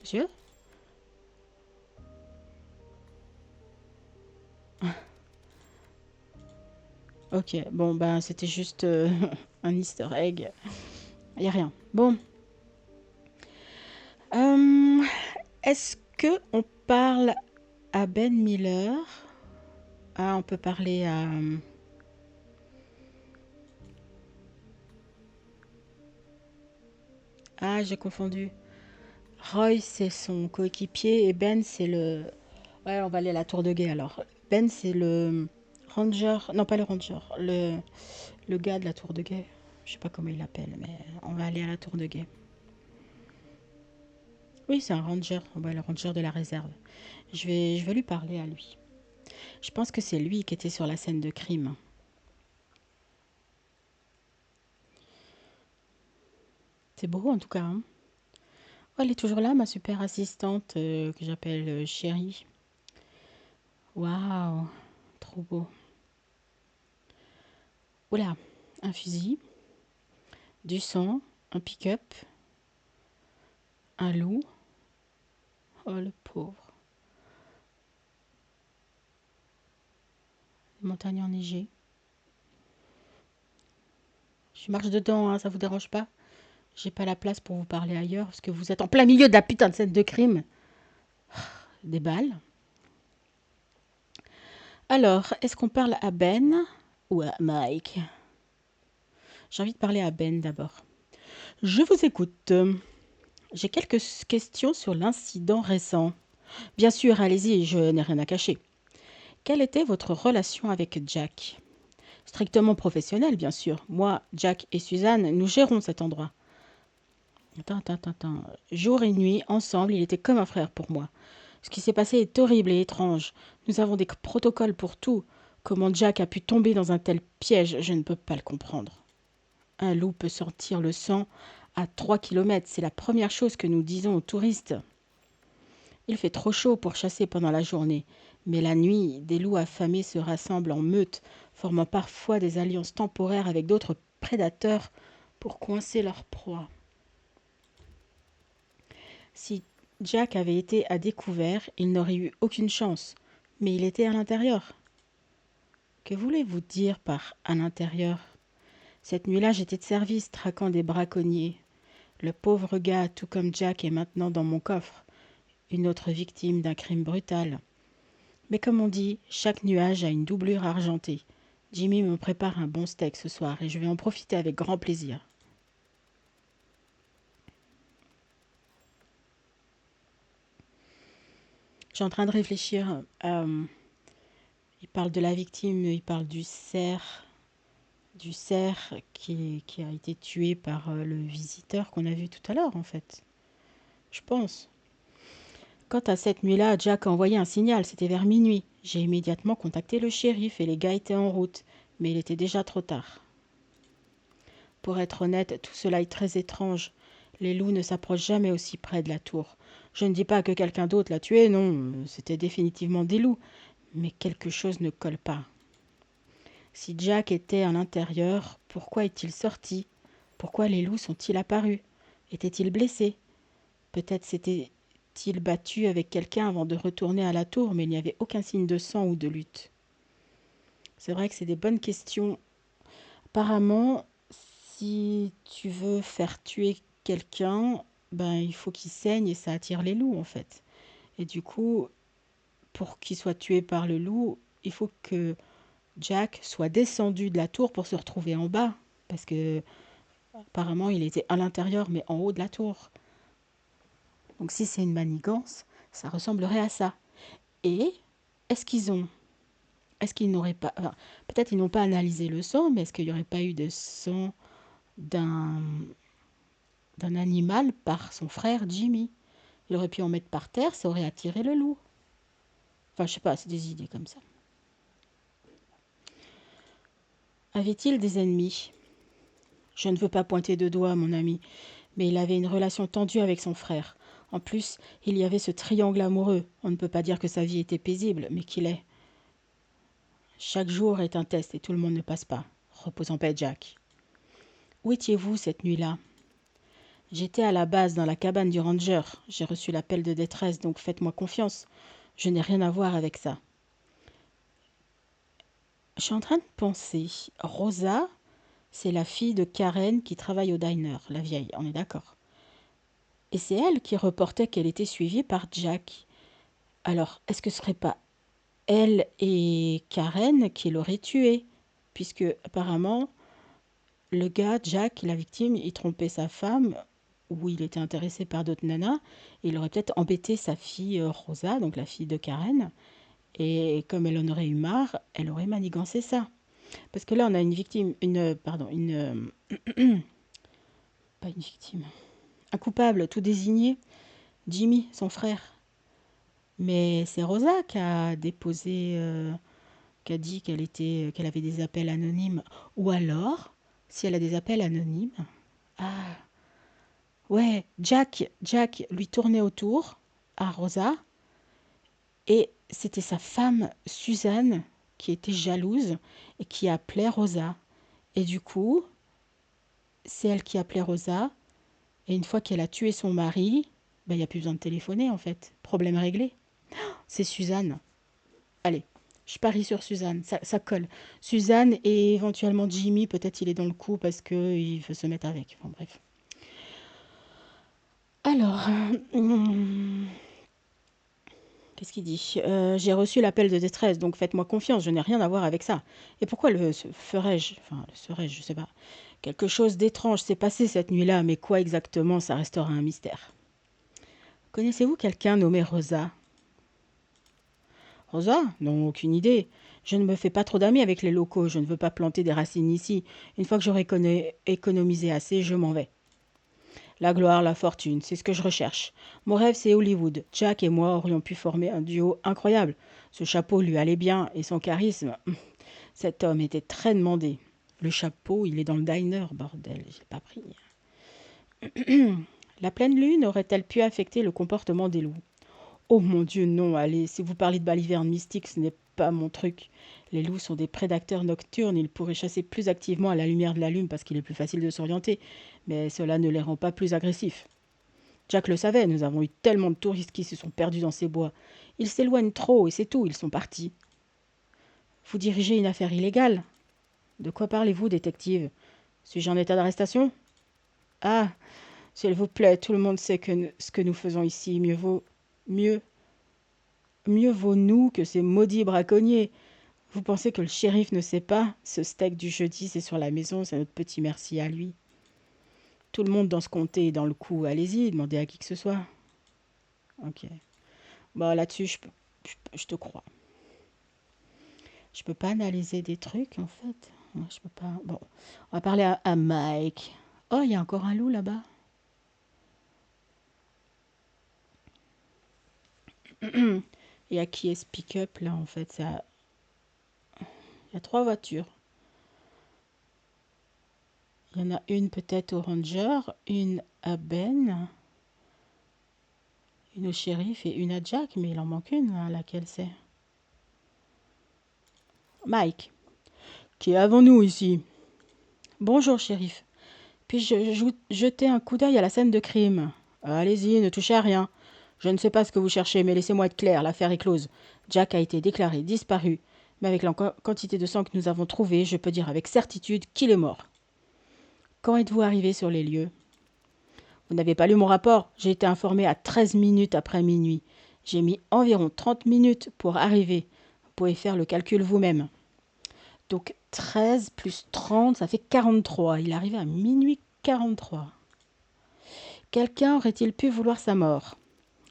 [SPEAKER 1] Monsieur? Ok, bon, ben c'était juste un easter egg. Il n'y a rien. Bon. Euh, Est-ce que on parle à Ben Miller? Ah, on peut parler à... Ah, j'ai confondu. Roy, c'est son coéquipier et Ben, c'est le... Ouais, on va aller à la tour de guet alors. Ben, c'est le ranger... Non, pas le ranger. Le gars de la tour de guet. Je sais pas comment il l'appelle, mais on va aller à la tour de guet. Oui, c'est un ranger. Ouais, le ranger de la réserve. Je vais lui parler à lui. Je pense que c'est lui qui était sur la scène de crime. C'est beau en tout cas. Hein. Oh, elle est toujours là, ma super assistante que j'appelle Chérie. Waouh, trop beau. Oula, un fusil, du sang, un pick-up, un loup. Oh, le pauvre. Les montagnes enneigées. Je marche dedans, hein, ça vous dérange pas? J'ai pas la place pour vous parler ailleurs parce que vous êtes en plein milieu de la putain de scène de crime. Des balles. Alors, est-ce qu'on parle à Ben ou à Mike? J'ai envie de parler à Ben d'abord. Je vous écoute. J'ai quelques questions sur l'incident récent. Bien sûr, allez-y, je n'ai rien à cacher. Quelle était votre relation avec Jack? Strictement professionnelle, bien sûr. Moi, Jack et Suzanne, nous gérons cet endroit. Attends. Jour et nuit, ensemble, il était comme un frère pour moi. Ce qui s'est passé est horrible et étrange. Nous avons des protocoles pour tout. Comment Jack a pu tomber dans un tel piège, je ne peux pas le comprendre. Un loup peut sentir le sang à 3 kilomètres. C'est la première chose que nous disons aux touristes. Il fait trop chaud pour chasser pendant la journée, mais la nuit, des loups affamés se rassemblent en meute, formant parfois des alliances temporaires avec d'autres prédateurs pour coincer leur proie. Si Jack avait été à découvert, il n'aurait eu aucune chance, mais il était à l'intérieur. Que voulez-vous dire par à l'intérieur? Cette nuit-là, j'étais de service, traquant des braconniers. Le pauvre gars, tout comme Jack, est maintenant dans mon coffre, une autre victime d'un crime brutal. Mais comme on dit, chaque nuage a une doublure argentée. Jimmy me prépare un bon steak ce soir et je vais en profiter avec grand plaisir. Je suis en train de réfléchir. Il parle de la victime, il parle du cerf qui a été tué par le visiteur qu'on a vu tout à l'heure, en fait. Je pense. Quant à cette nuit-là, Jack a envoyé un signal, c'était vers minuit. J'ai immédiatement contacté le shérif et les gars étaient en route, mais il était déjà trop tard. Pour être honnête, tout cela est très étrange. Les loups ne s'approchent jamais aussi près de la tour. Je ne dis pas que quelqu'un d'autre l'a tué, non, c'était définitivement des loups, mais quelque chose ne colle pas. Si Jack était à l'intérieur, pourquoi est-il sorti? Pourquoi les loups sont-ils apparus? Était-il blessé? Peut-être s'était-il battu avec quelqu'un avant de retourner à la tour, mais il n'y avait aucun signe de sang ou de lutte. C'est vrai que c'est des bonnes questions. Apparemment, si tu veux faire tuer quelqu'un, ben il faut qu'il saigne et ça attire les loups en fait. Et du coup, pour qu'il soit tué par le loup, il faut que Jack soit descendu de la tour pour se retrouver en bas. Parce que apparemment, il était à l'intérieur, mais en haut de la tour. Donc si c'est une manigance, ça ressemblerait à ça. Et est-ce qu'ils ont... Est-ce qu'ils n'auraient pas... Enfin, peut-être ils n'ont pas analysé le sang, mais est-ce qu'il n'y aurait pas eu de sang d'un animal par son frère Jimmy? Il aurait pu en mettre par terre, ça aurait attiré le loup. Enfin, je sais pas, c'est des idées comme ça. Avait-il des ennemis? Je ne veux pas pointer de doigt, mon ami, mais il avait une relation tendue avec son frère. En plus, il y avait ce triangle amoureux. On ne peut pas dire que sa vie était paisible, mais qu'il est. Chaque jour est un test et tout le monde ne passe pas. Repose en paix, Jack. Où étiez-vous cette nuit-là? J'étais à la base dans la cabane du ranger. J'ai reçu l'appel de détresse, donc faites-moi confiance. Je n'ai rien à voir avec ça. Je suis en train de penser. Rosa, c'est la fille de Karen qui travaille au diner, la vieille, on est d'accord. Et c'est elle qui reportait qu'elle était suivie par Jack. Alors, est-ce que ce serait pas elle et Karen qui l'auraient tuée? Puisque apparemment, le gars, Jack, la victime, il trompait sa femme ou il était intéressé par d'autres nanas. Et il aurait peut-être embêté sa fille Rosa, donc la fille de Karen. Et comme elle en aurait eu marre, elle aurait manigancé ça. Parce que là, on a une victime, pas une victime, un coupable tout désigné, Jimmy, son frère. Mais c'est Rosa qui a déposé, qui a dit qu'elle avait des appels anonymes. Ou alors, si elle a des appels anonymes, ah, ouais, Jack lui tournait autour à Rosa et c'était sa femme Suzanne qui était jalouse et qui appelait Rosa. Et du coup, c'est elle qui appelait Rosa. Et une fois qu'elle a tué son mari, ben, il n'y a plus besoin de téléphoner en fait. Problème réglé. C'est Suzanne. Allez, je parie sur Suzanne. Ça colle. Suzanne et éventuellement Jimmy, peut-être il est dans le coup parce qu'il veut se mettre avec. Enfin bref. Alors, qu'est-ce qu'il dit? J'ai reçu l'appel de détresse, donc faites-moi confiance, je n'ai rien à voir avec ça. Et pourquoi ferais-je? Enfin, le serais-je, je sais pas. Quelque chose d'étrange s'est passé cette nuit-là, mais quoi exactement, ça restera un mystère. Connaissez-vous quelqu'un nommé Rosa? Rosa? Non, aucune idée. Je ne me fais pas trop d'amis avec les locaux, je ne veux pas planter des racines ici. Une fois que j'aurai économisé assez, je m'en vais. La gloire, la fortune, c'est ce que je recherche. Mon rêve, c'est Hollywood. Jack et moi aurions pu former un duo incroyable. Ce chapeau lui allait bien et son charisme. Cet homme était très demandé. Le chapeau, il est dans le diner, bordel, j'ai pas pris. La pleine lune aurait-elle pu affecter le comportement des loups? Oh mon Dieu, non, allez, si vous parlez de baliverne mystique, ce n'est pas mon truc. Les loups sont des prédateurs nocturnes, ils pourraient chasser plus activement à la lumière de la lune parce qu'il est plus facile de s'orienter, mais cela ne les rend pas plus agressifs. Jack le savait, nous avons eu tellement de touristes qui se sont perdus dans ces bois. Ils s'éloignent trop et c'est tout, ils sont partis. Vous dirigez une affaire illégale? De quoi parlez-vous, détective? Suis-je en état d'arrestation? Ah, s'il vous plaît, tout le monde sait ce que nous faisons ici. Mieux, mieux vaut nous que ces maudits braconniers. Vous pensez que le shérif ne sait pas? Ce steak du jeudi, c'est sur la maison, c'est notre petit merci à lui. Tout le monde dans ce comté est dans le coup. Allez-y, demandez à qui que ce soit. Ok. Bon, là-dessus, je te crois. Je peux pas analyser des trucs, en fait. Ouais, je peux pas. Bon, on va parler à Mike. Oh, il y a encore un loup là-bas. Et à qui est ce pick-up là, en fait? Il y a 3 voitures. Il y en a une peut-être au Ranger, une à Ben, une au shérif et une à Jack, mais il en manque une, hein, laquelle c'est? Mike. Qui avons-nous ici? Bonjour, shérif. Puis-je jeter un coup d'œil à la scène de crime? Allez-y, ne touchez à rien. Je ne sais pas ce que vous cherchez, mais laissez-moi être clair, l'affaire est close. Jack a été déclaré disparu, mais avec la quantité de sang que nous avons trouvé, je peux dire avec certitude qu'il est mort. Quand êtes-vous arrivé sur les lieux? Vous n'avez pas lu mon rapport? J'ai été informé à 13 minutes après minuit. J'ai mis environ 30 minutes pour arriver. Vous pouvez faire le calcul vous-même. Donc 13 plus 30, ça fait 43. Il est arrivé à minuit 43. Quelqu'un aurait-il pu vouloir sa mort?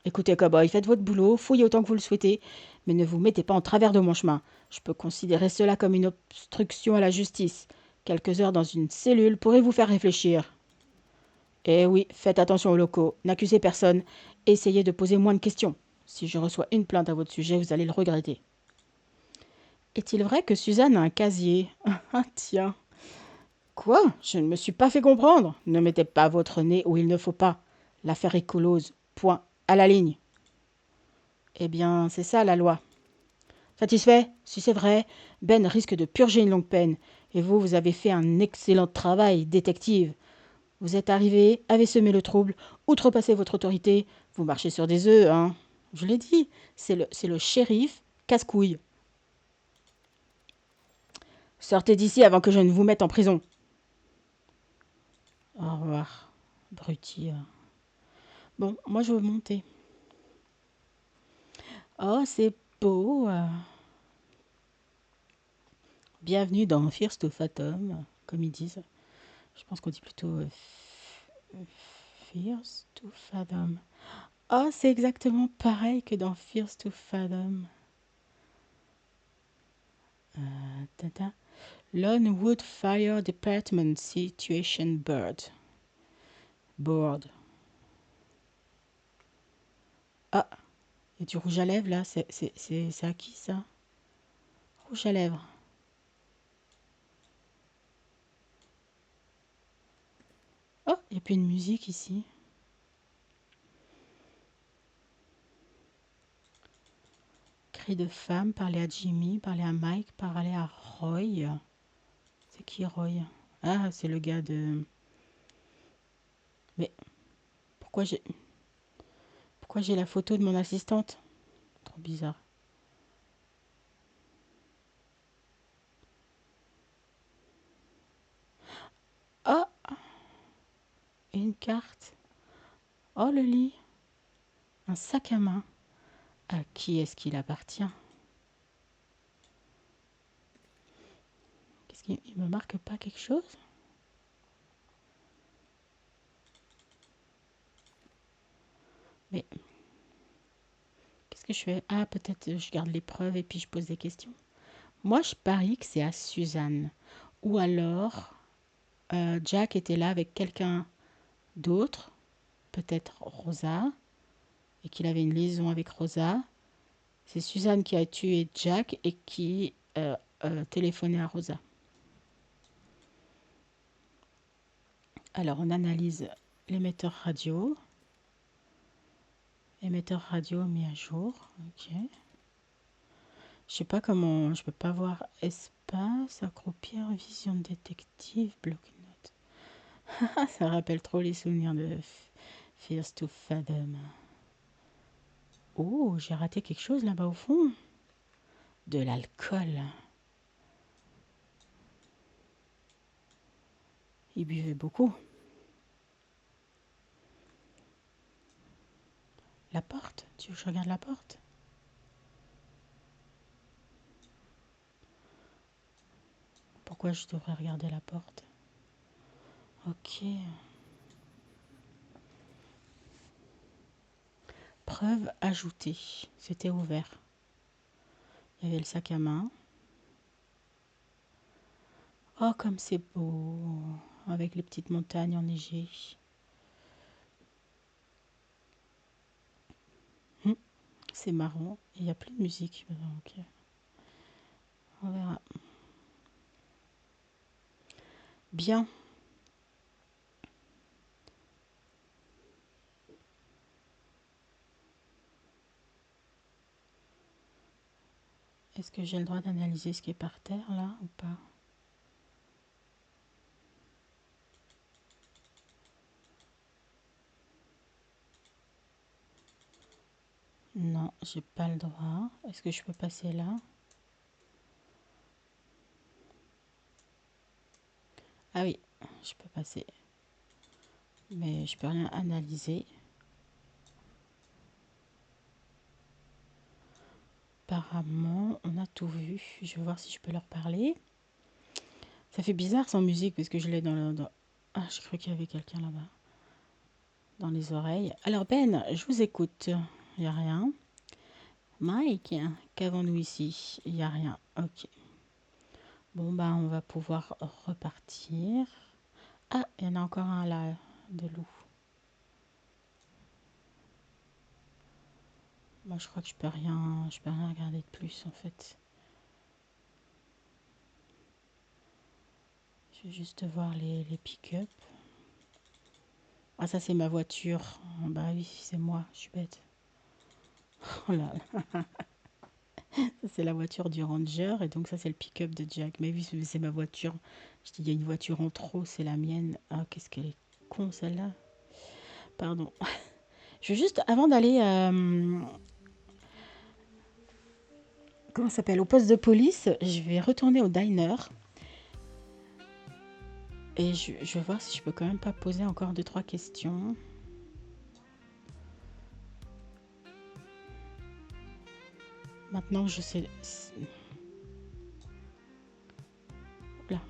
[SPEAKER 1] Écoutez, cowboy, faites votre boulot, fouillez autant que vous le souhaitez, mais ne vous mettez pas en travers de mon chemin. Je peux considérer cela comme une obstruction à la justice. Quelques heures dans une cellule pourraient vous faire réfléchir. Eh oui, faites attention aux locaux, n'accusez personne, essayez de poser moins de questions. Si je reçois une plainte à votre sujet, vous allez le regretter. Est-il vrai que Suzanne a un casier? Ah tiens. Quoi? Je ne me suis pas fait comprendre. Ne mettez pas votre nez où il ne faut pas. L'affaire est close. Point. À la ligne. Eh bien, c'est ça la loi. Satisfait? Si c'est vrai, Ben risque de purger une longue peine. Et vous, vous avez fait un excellent travail, détective. Vous êtes arrivé, avez semé le trouble, outrepassé votre autorité. Vous marchez sur des œufs, hein. Je l'ai dit, c'est le shérif casse-couille. Sortez d'ici avant que je ne vous mette en prison. Au revoir, bruti. Bon, moi je veux monter. Oh, c'est beau. Bienvenue dans First to Fathom, comme ils disent. Je pense qu'on dit plutôt First to Fathom. Oh, c'est exactement pareil que dans First to Fathom. Tata. Lone Fire Department Situation Board. Ah, il y a du rouge à lèvres là. C'est à qui ça? Rouge à lèvres. Oh, il n'y a plus de musique ici. Cri de femme, parler à Jimmy, parler à Mike, parler à Roy. C'est qui Roy? Ah, c'est le gars de... Mais pourquoi j'ai la photo de mon assistante? Trop bizarre. Oh, une carte. Oh, le lit. Un sac à main. À qui est-ce qu'il appartient? Qu'est-ce qu'il me marque pas quelque chose? Mais qu'est-ce que je fais? Ah, peut-être je garde les preuves et puis je pose des questions. Moi, je parie que c'est à Suzanne. Ou alors, Jack était là avec quelqu'un d'autre, peut-être Rosa, et qu'il avait une liaison avec Rosa. C'est Suzanne qui a tué Jack et qui téléphonait à Rosa. Alors, on analyse l'émetteur radio. Émetteur radio mis à jour. Ok. Je sais pas comment. Je peux pas voir espace, accroupir, vision de détective, bloc-notes. Ça rappelle trop les souvenirs de First to Fathom. Oh, j'ai raté quelque chose là-bas au fond. De l'alcool. Il buvait beaucoup. La porte? Tu veux que je regarde la porte? Pourquoi je devrais regarder la porte? Ok. Preuve ajoutée. C'était ouvert. Il y avait le sac à main. Oh, comme c'est beau. Avec les petites montagnes enneigées. Hum, c'est marrant. Il n'y a plus de musique. Donc, on verra. Bien. Est-ce que j'ai le droit d'analyser ce qui est par terre là ou pas? Non, j'ai pas le droit. Est-ce que je peux passer là? Ah oui, je peux passer. Mais je peux rien analyser. Apparemment, on a tout vu. Je vais voir si je peux leur parler. Ça fait bizarre sans musique parce que je l'ai Ah, je crois qu'il y avait quelqu'un là-bas. Dans les oreilles. Alors Ben, je vous écoute. Il n'y a rien. Mike, qu'avons-nous ici? Il n'y a rien. Ok. Bon, bah, on va pouvoir repartir. Ah, il y en a encore un là, de loup. Moi, je crois que je peux rien regarder de plus en fait. Je vais juste voir les pick-up. Ah, ça, c'est ma voiture. Ah, bah oui, c'est moi, je suis bête. Oh là là. Ça, c'est la voiture du ranger et donc ça, c'est le pick-up de Jack. Mais oui, c'est ma voiture. Je dis, il y a une voiture en trop, c'est la mienne. Ah, qu'est-ce qu'elle est con celle-là. Pardon. Je veux juste, avant d'aller, comment ça s'appelle, au poste de police, je vais retourner au diner et je vais voir si je peux quand même pas poser encore deux, trois questions. Maintenant que je sais... Là.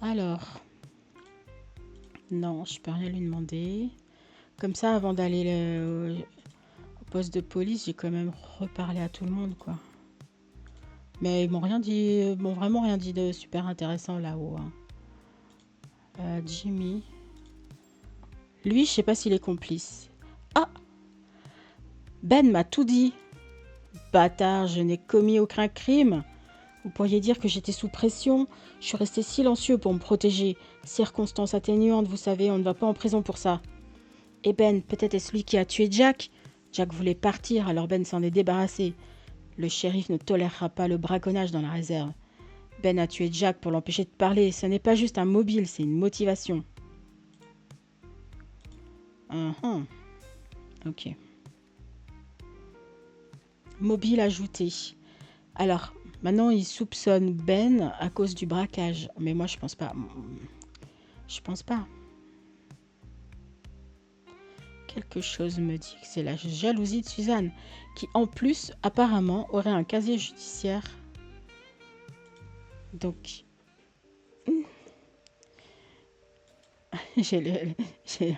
[SPEAKER 1] Alors, non, je peux rien lui demander. Comme ça, avant d'aller au poste de police, j'ai quand même reparlé à tout le monde, quoi. Mais ils m'ont rien dit, m'ont vraiment rien dit de super intéressant là-haut, hein. Jimmy. Lui, je sais pas s'il est complice. Ah, Ben m'a tout dit. Bâtard, je n'ai commis aucun crime. Vous pourriez dire que j'étais sous pression. Je suis resté silencieux pour me protéger. Circonstances atténuantes, vous savez, on ne va pas en prison pour ça. Et Ben, peut-être est-ce lui qui a tué Jack? Jack voulait partir, alors Ben s'en est débarrassé. Le shérif ne tolérera pas le braconnage dans la réserve. Ben a tué Jack pour l'empêcher de parler. Ce n'est pas juste un mobile, c'est une motivation. Uh-huh. Ok. Mobile ajouté. Alors, maintenant, il soupçonne Ben à cause du braquage. Mais moi, je pense pas. Je pense pas. Quelque chose me dit que c'est la jalousie de Suzanne, qui en plus, apparemment, aurait un casier judiciaire. Donc,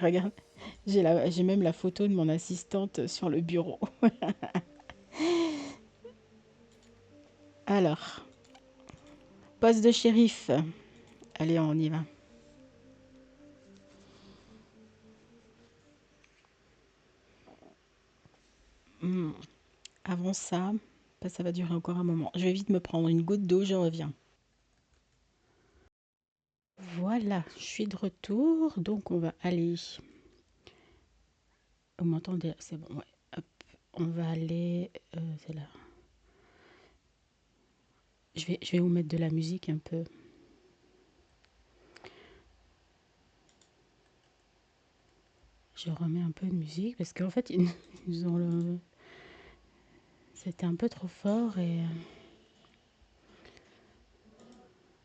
[SPEAKER 1] regarde, j'ai même la photo de mon assistante sur le bureau. Alors, poste de shérif. Allez, on y va. Hmm, Avant ça, ça va durer encore un moment. Je vais vite me prendre une goutte d'eau, je reviens. Voilà, je suis de retour, donc on va aller. Vous m'entendez? C'est bon, ouais. Hop, on va aller. C'est là. Je vais vous mettre de la musique un peu. Je remets un peu de musique parce qu'en fait, ils ont c'était un peu trop fort et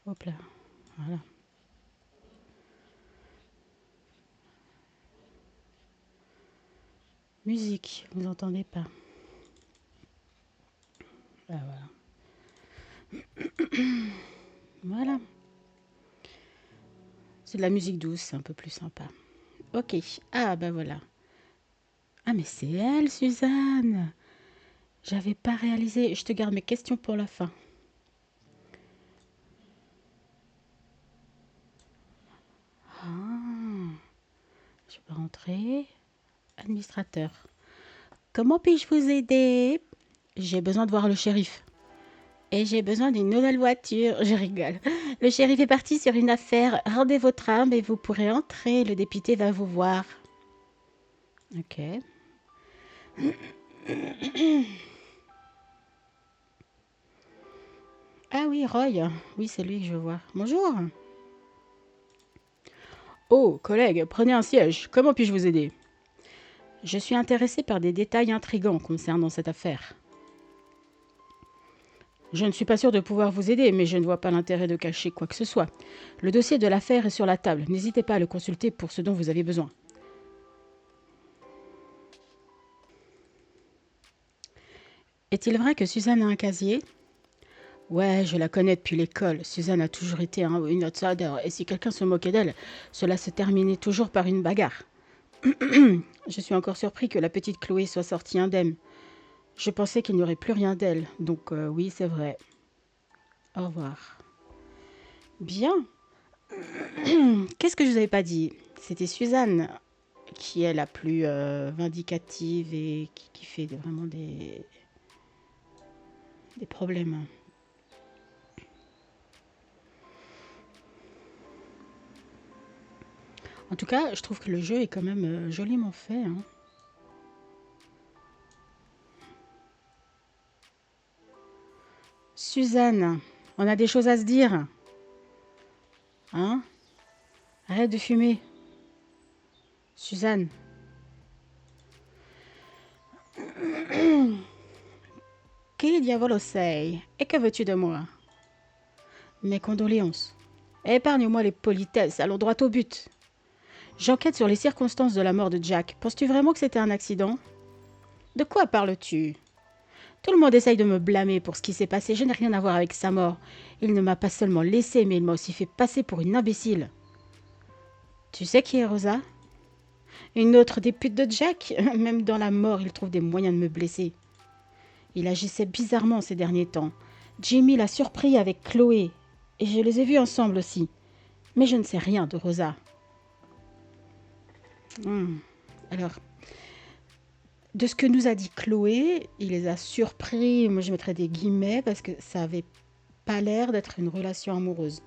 [SPEAKER 1] Hop là. Voilà. Musique, vous entendez pas. Ah, voilà. Voilà. C'est de la musique douce, c'est un peu plus sympa. Ok. Ah, ben voilà. Ah, mais c'est elle, Suzanne. J'avais pas réalisé. Je te garde mes questions pour la fin. Ah, je vais rentrer. Administrateur. Comment puis-je vous aider? J'ai besoin de voir le shérif. Et j'ai besoin d'une nouvelle voiture. Je rigole. Le shérif est parti sur une affaire. Rendez votre âme et vous pourrez entrer. Le député va vous voir. Ok. Ah oui, Roy. Oui, c'est lui que je vois. Bonjour. Oh, collègue, prenez un siège. Comment puis-je vous aider? Je suis intéressé par des détails intrigants concernant cette affaire. Je ne suis pas sûr de pouvoir vous aider, mais je ne vois pas l'intérêt de cacher quoi que ce soit. Le dossier de l'affaire est sur la table. N'hésitez pas à le consulter pour ce dont vous avez besoin. Est-il vrai que Suzanne a un casier? Ouais, je la connais depuis l'école. Suzanne a toujours été une outsider, et si quelqu'un se moquait d'elle, cela se terminait toujours par une bagarre. Je suis encore surpris que la petite Chloé soit sortie indemne. Je pensais qu'il n'y aurait plus rien d'elle, donc oui, c'est vrai. Au revoir. Bien. Qu'est-ce que je vous avais pas dit? C'était Suzanne qui est la plus vindicative et qui fait vraiment des problèmes. En tout cas, je trouve que le jeu est quand même joliment fait. Hein. Suzanne, on a des choses à se dire. Hein? Arrête de fumer. Suzanne. Qui diavolo sei? Et que veux-tu de moi? Mes condoléances. Épargne-moi les politesses, allons droit au but. J'enquête sur les circonstances de la mort de Jack. Penses-tu vraiment que c'était un accident? De quoi parles-tu? Tout le monde essaye de me blâmer pour ce qui s'est passé. Je n'ai rien à voir avec sa mort. Il ne m'a pas seulement laissé, mais il m'a aussi fait passer pour une imbécile. Tu sais qui est Rosa? Une autre des putes de Jack? Même dans la mort, il trouve des moyens de me blesser. Il agissait bizarrement ces derniers temps. Jimmy l'a surpris avec Chloé. Et je les ai vus ensemble aussi. Mais je ne sais rien de Rosa. Alors, de ce que nous a dit Chloé, il les a surpris. Moi, je mettrais des guillemets parce que ça avait pas l'air d'être une relation amoureuse.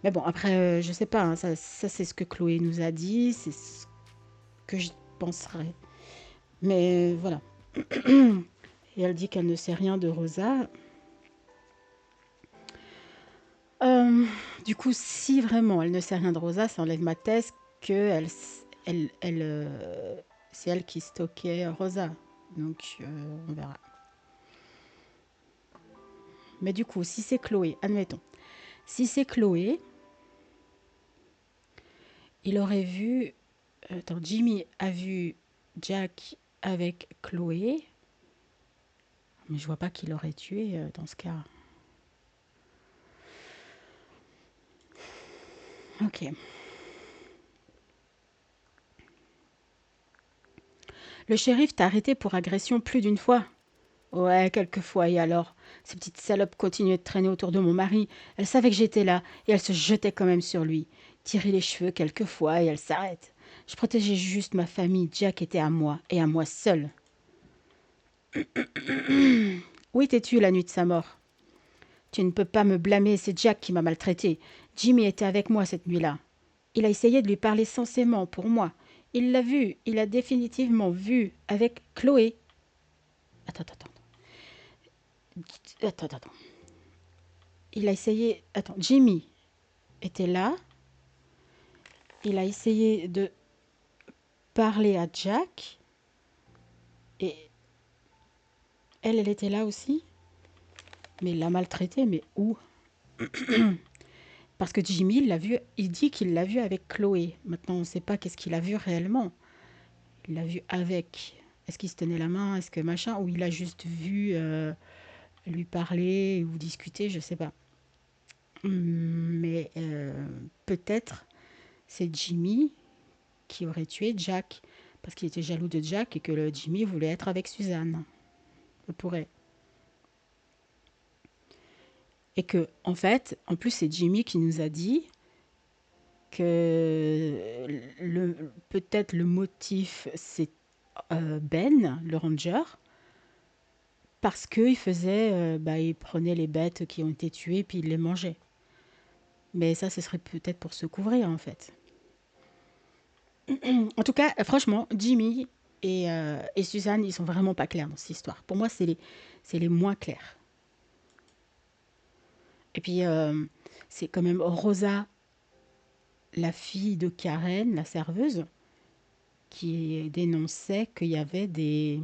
[SPEAKER 1] Mais bon, après, je sais pas. Hein, ça c'est ce que Chloé nous a dit. C'est ce que je penserais. Mais voilà. Et elle dit qu'elle ne sait rien de Rosa. Euh, du coup, si vraiment elle ne sait rien de Rosa, ça enlève ma thèse que c'est elle qui stockait Rosa. Donc, on verra. Mais du coup, si c'est Chloé, admettons. Si c'est Chloé, il aurait vu... Attends, Jimmy a vu Jack avec Chloé. Mais je vois pas qui l'aurait tué dans ce cas. Ok. Le shérif t'a arrêté pour agression plus d'une fois. Ouais, quelques fois, et alors? Ces petites salopes continuaient de traîner autour de mon mari. Elle savait que j'étais là, et elle se jetait quand même sur lui. Tirer les cheveux quelquefois, et elle s'arrête. Je protégeais juste ma famille. Jack était à moi, et à moi seule. Où étais-tu la nuit de sa mort? Tu ne peux pas me blâmer, c'est Jack qui m'a maltraité. Jimmy était avec moi cette nuit-là. Il a essayé de lui parler sensément pour moi. Il l'a vu, il a définitivement vu avec Chloé. Attends, attends, attends. Attends, attends. Il a essayé... Attends, Jimmy était là. Il a essayé de parler à Jack. Et elle était là aussi. Mais il l'a maltraité, mais où? Parce que Jimmy, il l'a vu, il dit qu'il l'a vu avec Chloé. Maintenant, on ne sait pas qu'est-ce qu'il a vu réellement. Il l'a vu avec. Est-ce qu'il se tenait la main? Est-ce que machin? Ou il a juste vu lui parler ou discuter? Je sais pas. Mais peut-être c'est Jimmy qui aurait tué Jack. Parce qu'il était jaloux de Jack et que le Jimmy voulait être avec Suzanne. Ça pourrait. Et que, en fait, en plus, c'est Jimmy qui nous a dit que peut-être le motif, c'est Ben, le ranger, parce qu'il faisait, il prenait les bêtes qui ont été tuées puis il les mangeait. Mais ça, ce serait peut-être pour se couvrir, en fait. En tout cas, franchement, Jimmy et Suzanne, ils sont vraiment pas clairs dans cette histoire. Pour moi, c'est les moins clairs. Et puis, c'est quand même Rosa, la fille de Karen, la serveuse, qui dénonçait qu'il y avait des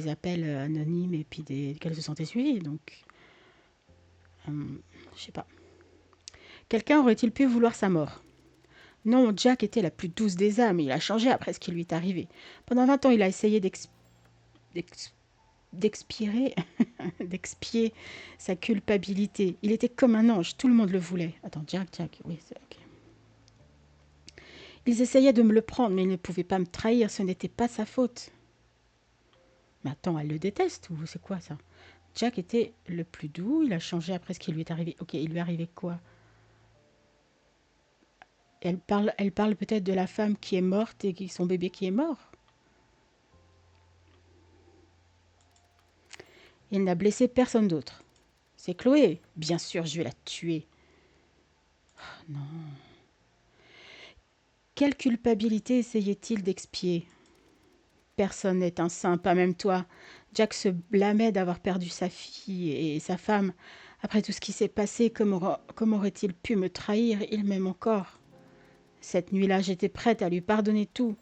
[SPEAKER 1] appels anonymes et puis qu'elle se sentait suivie. Donc, je sais pas. Quelqu'un aurait-il pu vouloir sa mort? Non, Jack était la plus douce des âmes et il a changé après ce qui lui est arrivé. Pendant 20 ans, il a essayé d'expirer, d'expier sa culpabilité. Il était comme un ange, tout le monde le voulait. Attends, Jack, oui, c'est ok. Ils essayaient de me le prendre, mais ils ne pouvaient pas me trahir, ce n'était pas sa faute. Mais attends, elle le déteste ou c'est quoi ça? Jack était le plus doux, il a changé après ce qui lui est arrivé. Ok, il lui est arrivé quoi? Elle parle peut-être de la femme qui est morte et son bébé qui est mort. Il n'a blessé personne d'autre. C'est Chloé. Bien sûr, je vais la tuer. Oh, non. Quelle culpabilité essayait-il d'expier? Personne n'est un saint, pas même toi. Jack se blâmait d'avoir perdu sa fille et sa femme. Après tout ce qui s'est passé, comment aurait-il pu me trahir? Il m'aime encore. Cette nuit-là, j'étais prête à lui pardonner tout.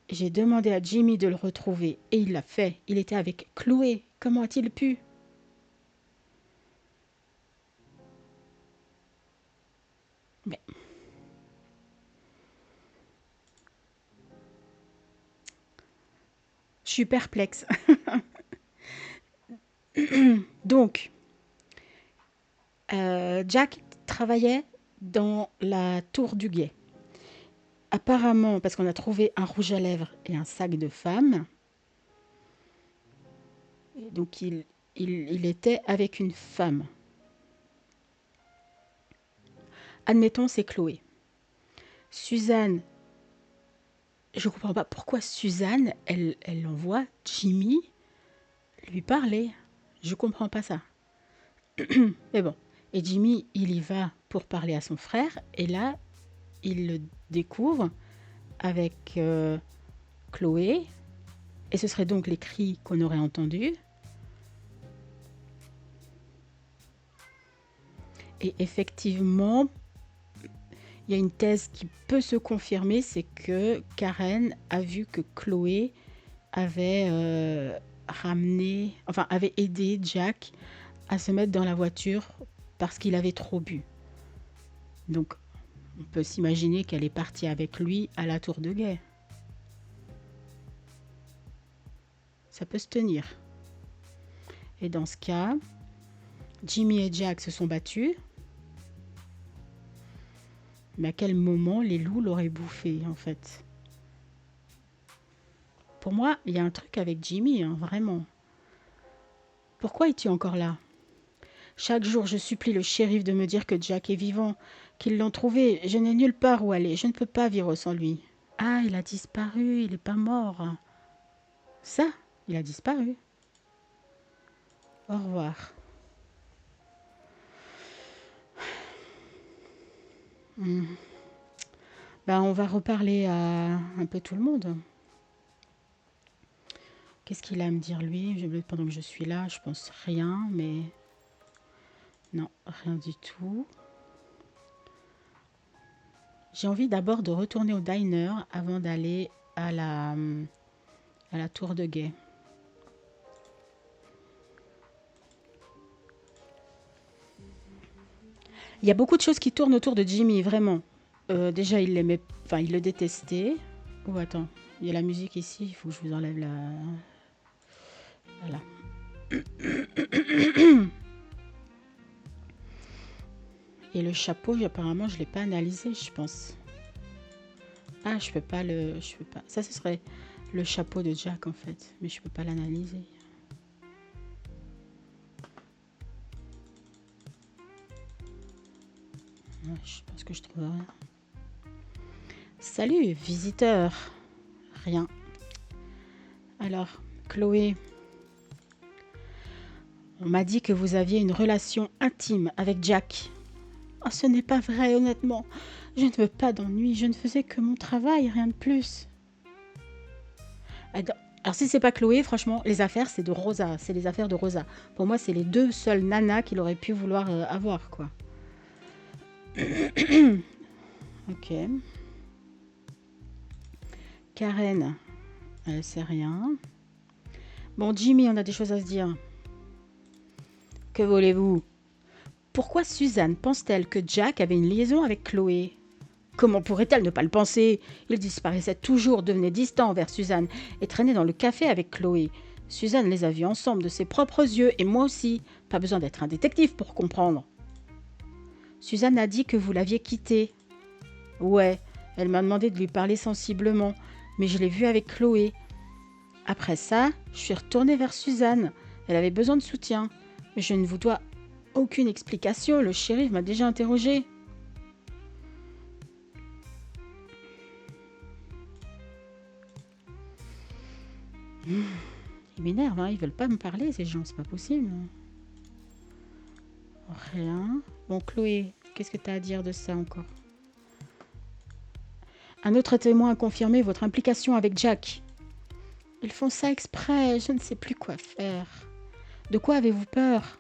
[SPEAKER 1] J'ai demandé à Jimmy de le retrouver et il l'a fait. Il était avec Chloé. Comment a-t-il pu? Mais je suis perplexe. Donc, Jack travaillait dans la tour du guet. Apparemment, parce qu'on a trouvé un rouge à lèvres et un sac de femme. Et donc, il était avec une femme. Admettons, c'est Chloé. Suzanne, je ne comprends pas pourquoi Suzanne, elle envoie Jimmy lui parler. Je ne comprends pas ça. Mais bon. Et Jimmy, il y va pour parler à son frère. Et là, il le découvre avec Chloé. Et ce serait donc les cris qu'on aurait entendus. Et effectivement, il y a une thèse qui peut se confirmer, c'est que Karen a vu que Chloé avait avait aidé Jack à se mettre dans la voiture parce qu'il avait trop bu. Donc, on peut s'imaginer qu'elle est partie avec lui à la tour de guet. Ça peut se tenir. Et dans ce cas, Jimmy et Jack se sont battus. Mais à quel moment les loups l'auraient bouffé, en fait? Pour moi, il y a un truc avec Jimmy, hein, vraiment. Pourquoi es-tu encore là? Chaque jour, je supplie le shérif de me dire que Jack est vivant, qu'ils l'ont trouvé. Je n'ai nulle part où aller. Je ne peux pas vivre sans lui. Ah, il a disparu. Il n'est pas mort. Ça, il a disparu. Au revoir. On va reparler à un peu tout le monde. Qu'est-ce qu'il a à me dire, lui? Pendant que je suis là, je pense rien, mais... Non, rien du tout. J'ai envie d'abord de retourner au diner avant d'aller à la tour de guet. Il y a beaucoup de choses qui tournent autour de Jimmy, vraiment. Déjà, il l'aimait, enfin, il le détestait. Oh, attends, il y a la musique ici, il faut que je vous enlève la... Voilà. Et le chapeau, apparemment, je ne l'ai pas analysé, je pense. Ah, je peux pas le... Je peux pas... Ça, ce serait le chapeau de Jack, en fait. Mais je peux pas l'analyser. Je pense que je trouve rien. Salut, visiteur. Rien. Alors, Chloé, on m'a dit que vous aviez une relation intime avec Jack. Oh, ce n'est pas vrai, honnêtement. Je ne veux pas d'ennui, je ne faisais que mon travail, rien de plus. Alors si c'est pas Chloé, franchement, les affaires, c'est de Rosa. C'est les affaires de Rosa. Pour moi, c'est les deux seules nanas qu'il aurait pu vouloir avoir, quoi. Ok. Karen, elle sait rien. Bon, Jimmy, on a des choses à se dire. Que voulez-vous? Pourquoi Suzanne pense-t-elle que Jack avait une liaison avec Chloé? Comment pourrait-elle ne pas le penser? Il disparaissait toujours, devenait distant envers Suzanne et traînait dans le café avec Chloé. Suzanne les a vus ensemble de ses propres yeux et moi aussi. Pas besoin d'être un détective pour comprendre. Suzanne a dit que vous l'aviez quitté. Ouais, elle m'a demandé de lui parler sensiblement, mais je l'ai vue avec Chloé. Après ça, je suis retournée vers Suzanne. Elle avait besoin de soutien. Mais je ne vous dois aucune explication, le shérif m'a déjà interrogée. Ils m'énervent, hein, ils veulent pas me parler, ces gens, c'est pas possible. Rien. Bon, Chloé, qu'est-ce que tu as à dire de ça encore? Un autre témoin a confirmé votre implication avec Jack. Ils font ça exprès, je ne sais plus quoi faire. De quoi avez-vous peur?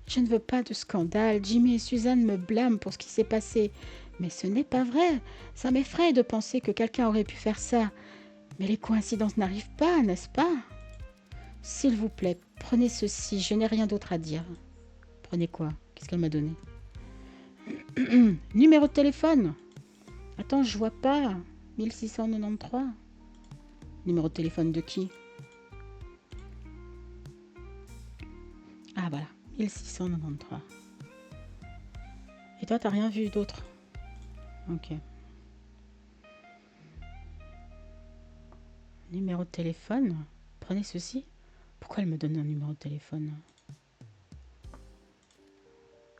[SPEAKER 1] Je ne veux pas de scandale. Jimmy et Suzanne me blâment pour ce qui s'est passé. Mais ce n'est pas vrai. Ça m'effraie de penser que quelqu'un aurait pu faire ça. Mais les coïncidences n'arrivent pas, n'est-ce pas? S'il vous plaît, prenez ceci. Je n'ai rien d'autre à dire. Prenez quoi? Qu'est-ce qu'elle m'a donné? Numéro de téléphone. Attends, je vois pas. 1693. Numéro de téléphone de qui? Ah voilà, 1693. Et toi, t'as rien vu d'autre? Ok. Numéro de téléphone. Prenez ceci. Pourquoi elle me donne un numéro de téléphone?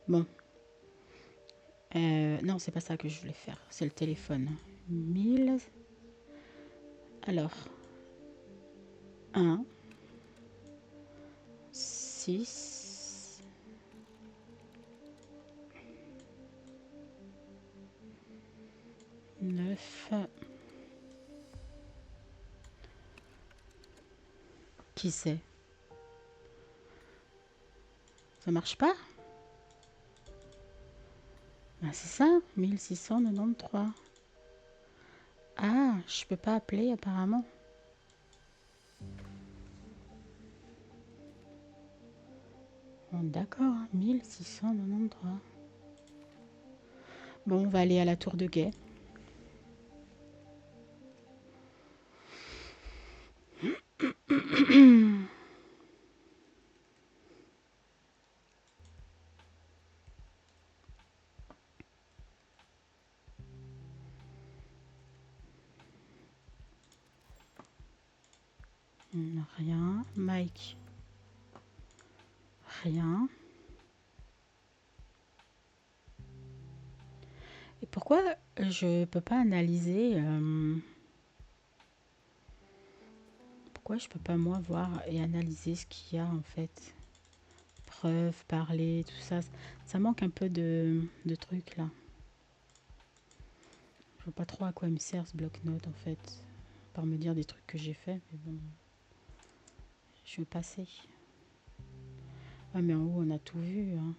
[SPEAKER 1] Bon. Non, c'est pas ça que je voulais faire. C'est le téléphone. 1000. Alors. 1. 6. 9. Qui c'est? Ça marche pas? Ben c'est ça, 1693. Ah, je peux pas appeler apparemment. Oh, d'accord, 1693. Bon, on va aller à la tour de guet. Rien. Mike. Rien. Et pourquoi je peux pas analyser pourquoi je peux pas moi voir et analyser ce qu'il y a en fait? Preuves, parler, tout ça. Ça manque un peu de trucs là. Je vois pas trop à quoi il me sert ce bloc-notes en fait. Par me dire des trucs que j'ai fait, mais bon. Je vais passer. Ah mais en haut on a tout vu, hein.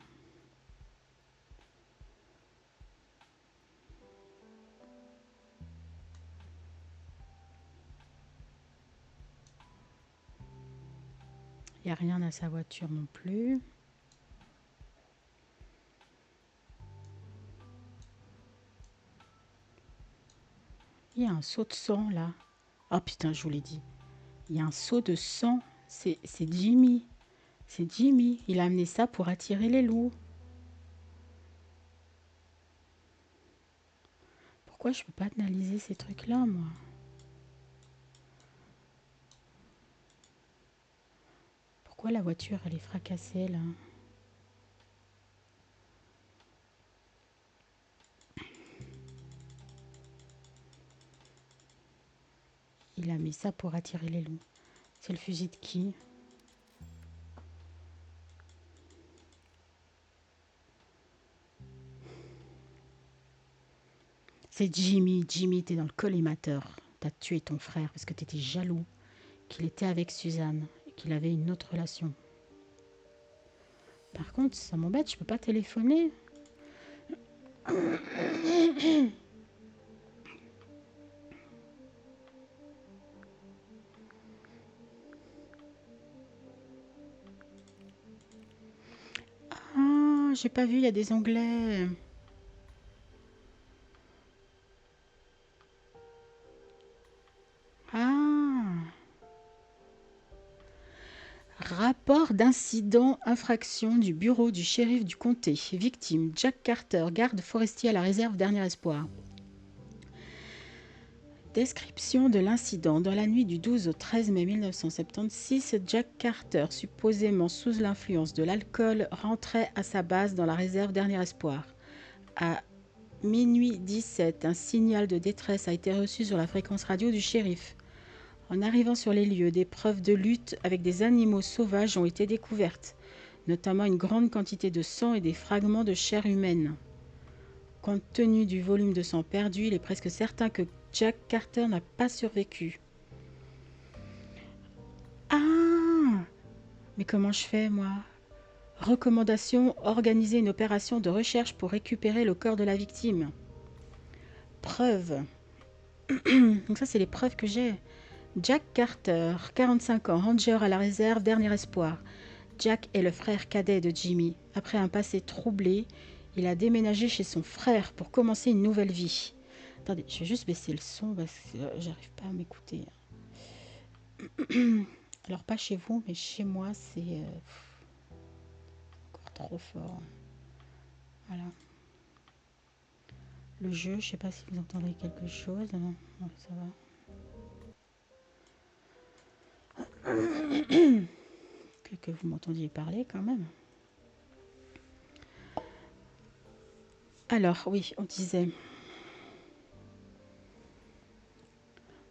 [SPEAKER 1] Il n'y a rien à sa voiture non plus. Il y a un seau de sang là. Oh putain, je vous l'ai dit. Il y a un seau de sang. C'est Jimmy. C'est Jimmy. Il a amené ça pour attirer les loups. Pourquoi je peux pas analyser ces trucs-là, moi? Pourquoi la voiture, elle est fracassée, là? Il a mis ça pour attirer les loups. C'est le fusil de qui? C'est Jimmy. Jimmy, t'es dans le collimateur. T'as tué ton frère parce que t'étais jaloux qu'il était avec Suzanne et qu'il avait une autre relation. Par contre, ça m'embête, je peux pas téléphoner. Ah, j'ai pas vu, il y a des onglets. Ah. Rapport d'incident infraction du bureau du shérif du comté. Victime, Jack Carter, garde forestier à la réserve Dernier Espoir. Description de l'incident. Dans la nuit du 12 au 13 mai 1976, Jack Carter, supposément sous l'influence de l'alcool, rentrait à sa base dans la réserve Dernier Espoir. À minuit 17, un signal de détresse a été reçu sur la fréquence radio du shérif. En arrivant sur les lieux, des preuves de lutte avec des animaux sauvages ont été découvertes, notamment une grande quantité de sang et des fragments de chair humaine. Compte tenu du volume de sang perdu, il est presque certain que Jack Carter n'a pas survécu. Ah! Mais comment je fais, moi? Recommandation, organiser une opération de recherche pour récupérer le corps de la victime. Preuves. Donc ça, c'est les preuves que j'ai. Jack Carter, 45 ans, ranger à la réserve, Dernier Espoir. Jack est le frère cadet de Jimmy. Après un passé troublé, il a déménagé chez son frère pour commencer une nouvelle vie. Attendez, je vais juste baisser le son parce que j'arrive pas à m'écouter. Alors pas chez vous, mais chez moi, c'est encore trop fort. Voilà. Le jeu, je sais pas si vous entendez quelque chose. Non, non, ça va. Que vous m'entendiez parler quand même. Alors, oui, on disait.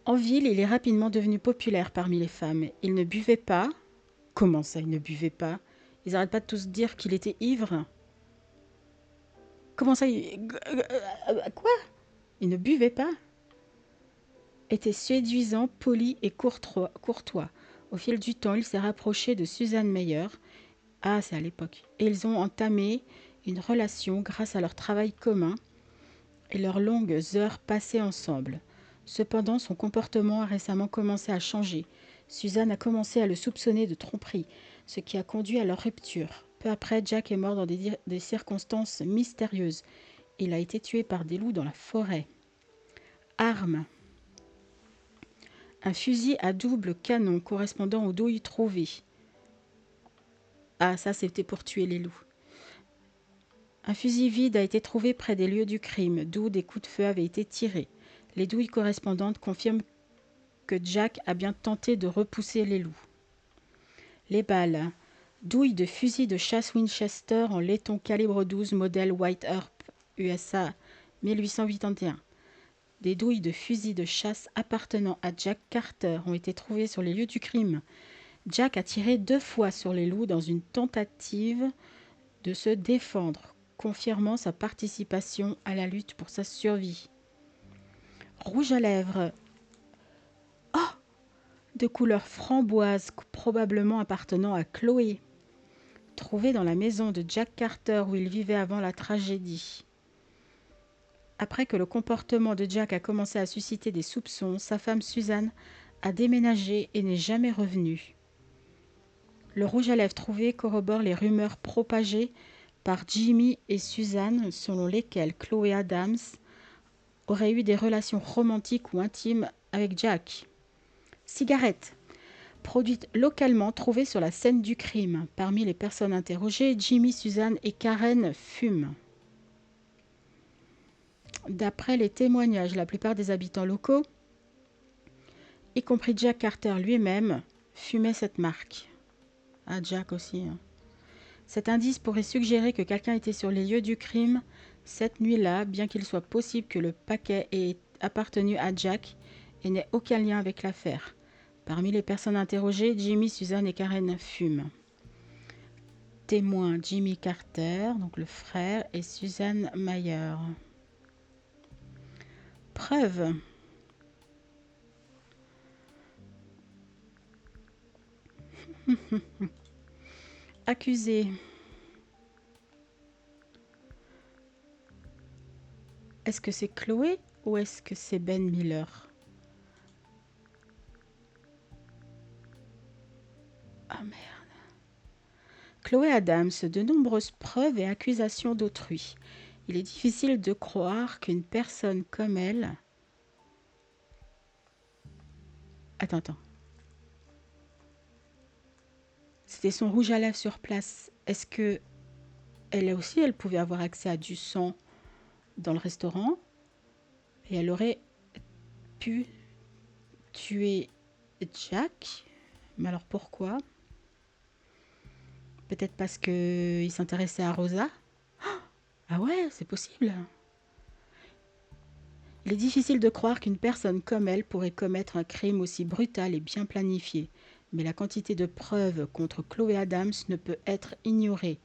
[SPEAKER 1] En ville, il est rapidement devenu populaire parmi les femmes. Il ne buvait pas. Comment ça, il ne buvait pas? Ils n'arrêtent pas de tous dire qu'il était ivre. Comment ça, quoi? Il ne buvait pas? Était séduisant, poli et courtois. Au fil du temps, il s'est rapproché de Suzanne Meyer. Ah, c'est à l'époque. Et ils ont entamé une relation grâce à leur travail commun et leurs longues heures passées ensemble. Cependant, son comportement a récemment commencé à changer. Suzanne a commencé à le soupçonner de tromperie, ce qui a conduit à leur rupture. Peu après, Jack est mort dans des circonstances mystérieuses. Il a été tué par des loups dans la forêt. Arme. Un fusil à double canon correspondant aux douilles trouvées. Ah, ça c'était pour tuer les loups. Un fusil vide a été trouvé près des lieux du crime, d'où des coups de feu avaient été tirés. Les douilles correspondantes confirment que Jack a bien tenté de repousser les loups. Les balles. Douilles de fusil de chasse Winchester en laiton calibre 12 modèle White Earp USA 1881. Des douilles de fusil de chasse appartenant à Jack Carter ont été trouvées sur les lieux du crime. Jack a tiré 2 fois sur les loups dans une tentative de se défendre, confirmant sa participation à la lutte pour sa survie. Rouge à lèvres. Oh! De couleur framboise, probablement appartenant à Chloé. Trouvé dans la maison de Jack Carter où il vivait avant la tragédie. Après que le comportement de Jack a commencé à susciter des soupçons, sa femme Suzanne a déménagé et n'est jamais revenue. Le rouge à lèvres trouvé corrobore les rumeurs propagées par Jimmy et Suzanne selon lesquelles Chloé Adams aurait eu des relations romantiques ou intimes avec Jack. Cigarette. Produite localement, trouvée sur la scène du crime. Parmi les personnes interrogées, Jimmy, Suzanne et Karen fument. D'après les témoignages, la plupart des habitants locaux, y compris Jack Carter lui-même, fumaient cette marque. Ah, Jack aussi. Hein. Cet indice pourrait suggérer que quelqu'un était sur les lieux du crime cette nuit-là, bien qu'il soit possible que le paquet ait appartenu à Jack et n'ait aucun lien avec l'affaire. Parmi les personnes interrogées, Jimmy, Suzanne et Karen fument. Témoin Jimmy Carter, donc le frère, et Suzanne Mayer. Preuve. Accusé. Est-ce que c'est Chloé ou est-ce que c'est Ben Miller? Ah merde. Chloé Adams, de nombreuses preuves et accusations d'autrui. Il est difficile de croire qu'une personne comme elle... Attends. C'était son rouge à lèvres sur place. Est-ce que elle aussi, elle pouvait avoir accès à du sang dans le restaurant et elle aurait pu tuer Jack? Mais alors pourquoi? Peut-être parce qu'il s'intéressait à Rosa? Ah ouais, c'est possible. Il est difficile de croire qu'une personne comme elle pourrait commettre un crime aussi brutal et bien planifié. Mais la quantité de preuves contre Chloé Adams ne peut être ignorée.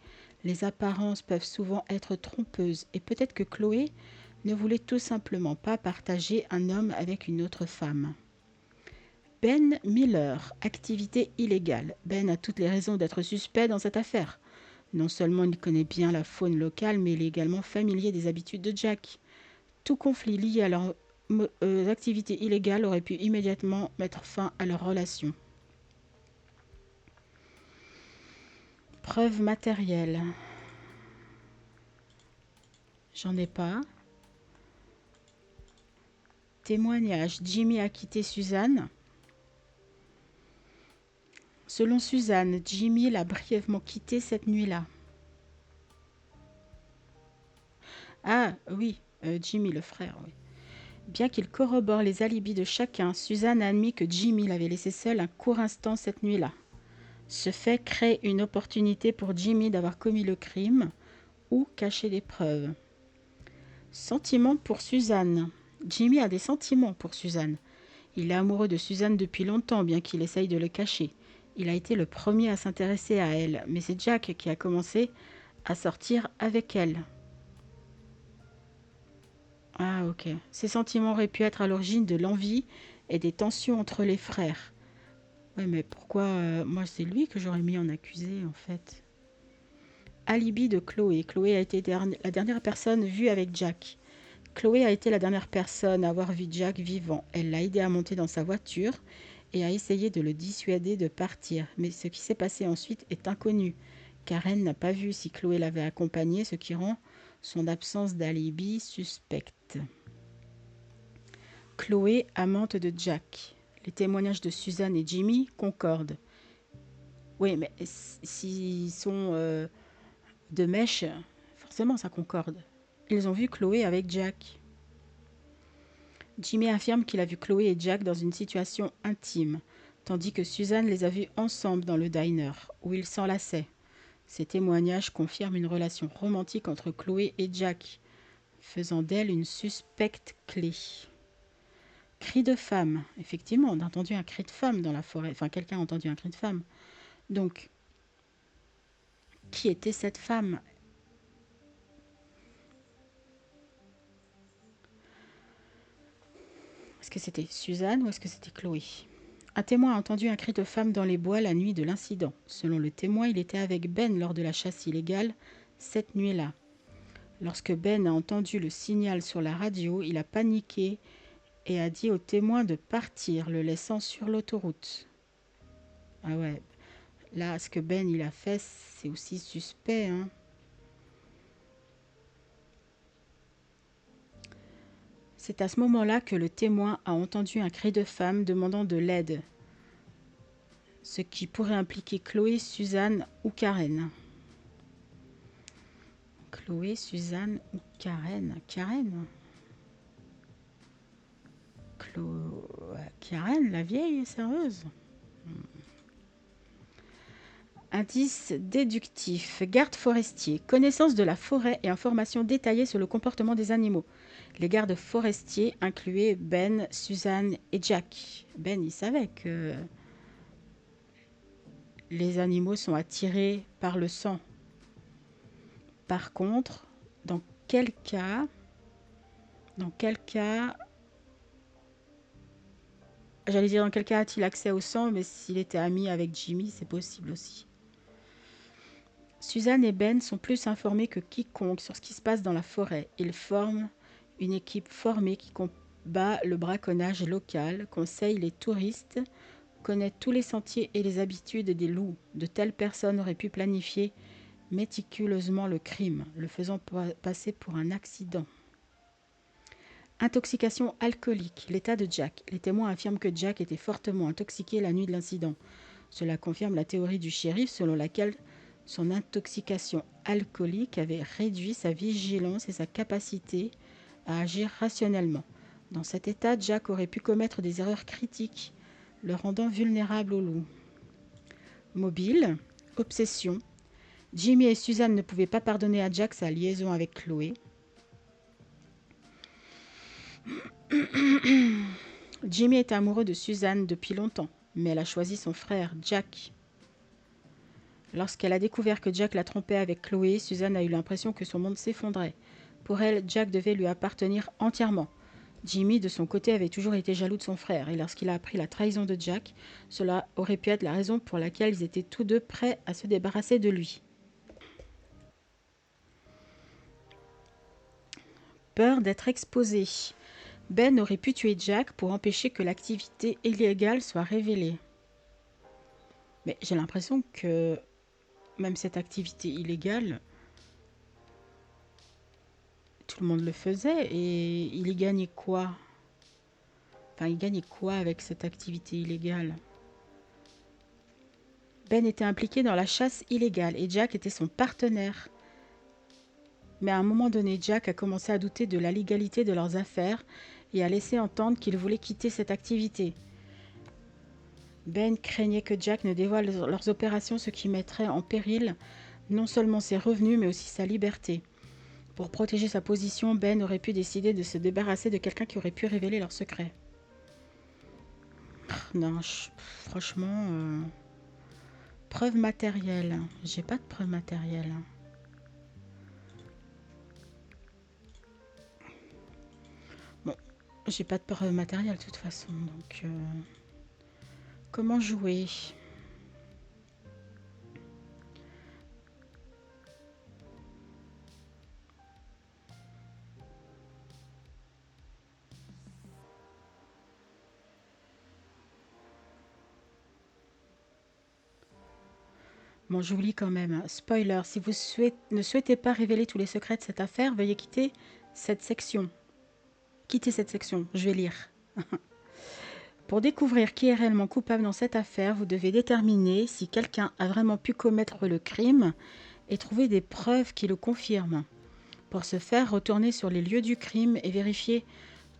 [SPEAKER 1] Les apparences peuvent souvent être trompeuses et peut-être que Chloé ne voulait tout simplement pas partager un homme avec une autre femme. Ben Miller, activité illégale. Ben a toutes les raisons d'être suspect dans cette affaire. Non seulement il connaît bien la faune locale, mais il est également familier des habitudes de Jack. Tout conflit lié à leurs activités illégales aurait pu immédiatement mettre fin à leur relation. Preuve matérielle. J'en ai pas. Témoignage. Jimmy a quitté Suzanne. Selon Suzanne, Jimmy l'a brièvement quitté cette nuit-là. Ah oui, Jimmy le frère, oui. Bien qu'il corrobore les alibis de chacun, Suzanne a admis que Jimmy l'avait laissé seul un court instant cette nuit-là. Ce fait crée une opportunité pour Jimmy d'avoir commis le crime ou caché des preuves. Sentiments pour Suzanne. Jimmy a des sentiments pour Suzanne. Il est amoureux de Suzanne depuis longtemps, bien qu'il essaye de le cacher. Il a été le premier à s'intéresser à elle, mais c'est Jack qui a commencé à sortir avec elle. Ah ok. Ces sentiments auraient pu être à l'origine de l'envie et des tensions entre les frères. Ouais, mais pourquoi moi, c'est lui que j'aurais mis en accusé, en fait. Alibi de Chloé. Chloé a été la dernière personne vue avec Jack. Chloé a été la dernière personne à avoir vu Jack vivant. Elle l'a aidé à monter dans sa voiture et a essayé de le dissuader de partir. Mais ce qui s'est passé ensuite est inconnu. Karen n'a pas vu si Chloé l'avait accompagné, ce qui rend son absence d'alibi suspecte. Chloé, amante de Jack. Les témoignages de Suzanne et Jimmy concordent. Oui, mais s'ils sont de mèche, forcément ça concorde. Ils ont vu Chloé avec Jack. Jimmy affirme qu'il a vu Chloé et Jack dans une situation intime, tandis que Suzanne les a vus ensemble dans le diner, où ils s'enlaçaient. Ces témoignages confirment une relation romantique entre Chloé et Jack, faisant d'elle une suspecte clé. Cri de femme. Effectivement, on a entendu un cri de femme dans la forêt. Enfin, quelqu'un a entendu un cri de femme. Donc, qui était cette femme? Est-ce que c'était Suzanne ou est-ce que c'était Chloé? Un témoin a entendu un cri de femme dans les bois la nuit de l'incident. Selon le témoin, il était avec Ben lors de la chasse illégale cette nuit-là. Lorsque Ben a entendu le signal sur la radio, il a paniqué et a dit au témoin de partir, le laissant sur l'autoroute. Ah ouais, là, ce que Ben il a fait, c'est aussi suspect, hein. C'est à ce moment-là que le témoin a entendu un cri de femme demandant de l'aide, ce qui pourrait impliquer Chloé, Suzanne ou Karen. Chloé, Suzanne ou Karen. Karen, la vieille serveuse. Indice déductif. Garde forestier. Connaissance de la forêt et informations détaillées sur le comportement des animaux. Les gardes forestiers incluaient Ben, Suzanne et Jack. Ben, il savait que les animaux sont attirés par le sang. Par contre, dans quel cas, j'allais dire dans quel cas a-t-il accès au sang, mais s'il était ami avec Jimmy, c'est possible aussi. Suzanne et Ben sont plus informés que quiconque sur ce qui se passe dans la forêt. Ils forment une équipe formée qui combat le braconnage local, conseille les touristes, connaît tous les sentiers et les habitudes des loups. De telles personnes auraient pu planifier méticuleusement le crime, le faisant passer pour un accident. Intoxication alcoolique. L'état de Jack. Les témoins affirment que Jack était fortement intoxiqué la nuit de l'incident. Cela confirme la théorie du shérif selon laquelle son intoxication alcoolique avait réduit sa vigilance et sa capacité à agir rationnellement. Dans cet état, Jack aurait pu commettre des erreurs critiques, le rendant vulnérable aux loups. Mobile, obsession. Jimmy et Suzanne ne pouvaient pas pardonner à Jack sa liaison avec Chloé. Jimmy était amoureux de Suzanne depuis longtemps, mais elle a choisi son frère, Jack. Lorsqu'elle a découvert que Jack la trompait avec Chloé, Suzanne a eu l'impression que son monde s'effondrait. Pour elle, Jack devait lui appartenir entièrement. Jimmy, de son côté, avait toujours été jaloux de son frère, et lorsqu'il a appris la trahison de Jack, cela aurait pu être la raison pour laquelle ils étaient tous deux prêts à se débarrasser de lui. Peur d'être exposé. Ben aurait pu tuer Jack pour empêcher que l'activité illégale soit révélée. Mais j'ai l'impression que même cette activité illégale, tout le monde le faisait et il y gagnait quoi? Enfin, il gagnait quoi avec cette activité illégale? Ben était impliqué dans la chasse illégale et Jack était son partenaire. Mais à un moment donné, Jack a commencé à douter de la légalité de leurs affaires et a laissé entendre qu'il voulait quitter cette activité. Ben craignait que Jack ne dévoile leurs opérations, ce qui mettrait en péril non seulement ses revenus, mais aussi sa liberté. Pour protéger sa position, Ben aurait pu décider de se débarrasser de quelqu'un qui aurait pu révéler leurs secrets. Non, franchement, preuve matérielle. J'ai pas de preuve matérielle. Bon, j'ai pas de preuve matérielle de toute façon, donc comment jouer? Bon, j'oublie quand même. Spoiler, si vous ne souhaitez pas révéler tous les secrets de cette affaire, veuillez quitter cette section. Quittez cette section, je vais lire. Pour découvrir qui est réellement coupable dans cette affaire, vous devez déterminer si quelqu'un a vraiment pu commettre le crime et trouver des preuves qui le confirment. Pour ce faire, retournez sur les lieux du crime et vérifiez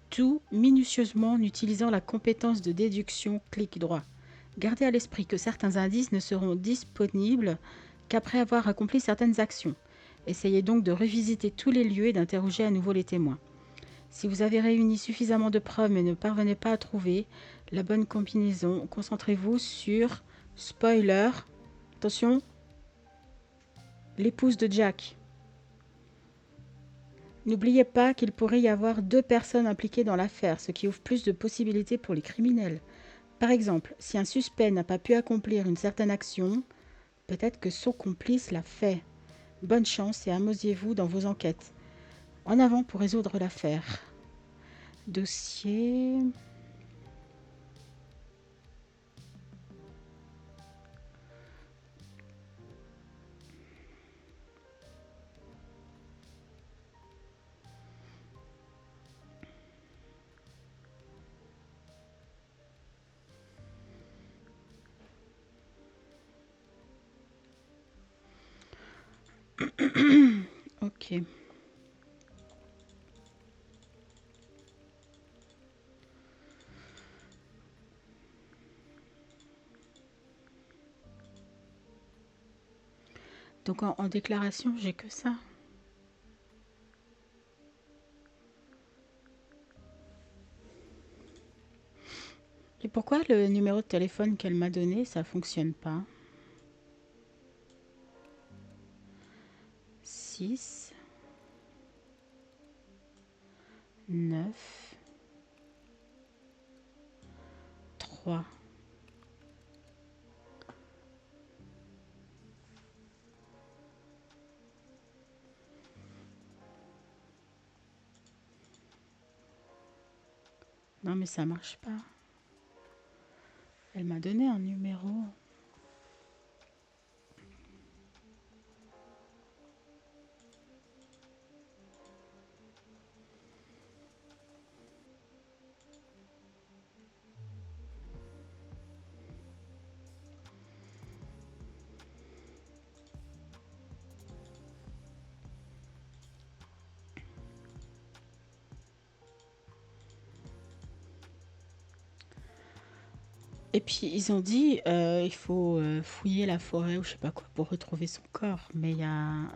[SPEAKER 1] tout minutieusement en utilisant la compétence de déduction clic droit. Gardez à l'esprit que certains indices ne seront disponibles qu'après avoir accompli certaines actions. Essayez donc de revisiter tous les lieux et d'interroger à nouveau les témoins. Si vous avez réuni suffisamment de preuves mais ne parvenez pas à trouver la bonne combinaison, concentrez-vous sur spoiler. Attention, l'épouse de Jack. N'oubliez pas qu'il pourrait y avoir 2 personnes impliquées dans l'affaire, ce qui ouvre plus de possibilités pour les criminels. Par exemple, si un suspect n'a pas pu accomplir une certaine action, peut-être que son complice l'a fait. Bonne chance et amusez-vous dans vos enquêtes. En avant pour résoudre l'affaire. Dossier... Ok. Donc en déclaration, j'ai que ça. Et pourquoi le numéro de téléphone qu'elle m'a donné, ça fonctionne pas? 6, 9, 3. Non mais ça marche pas. Elle m'a donné un numéro. Et puis ils ont dit il faut fouiller la forêt ou je sais pas quoi pour retrouver son corps. Mais y a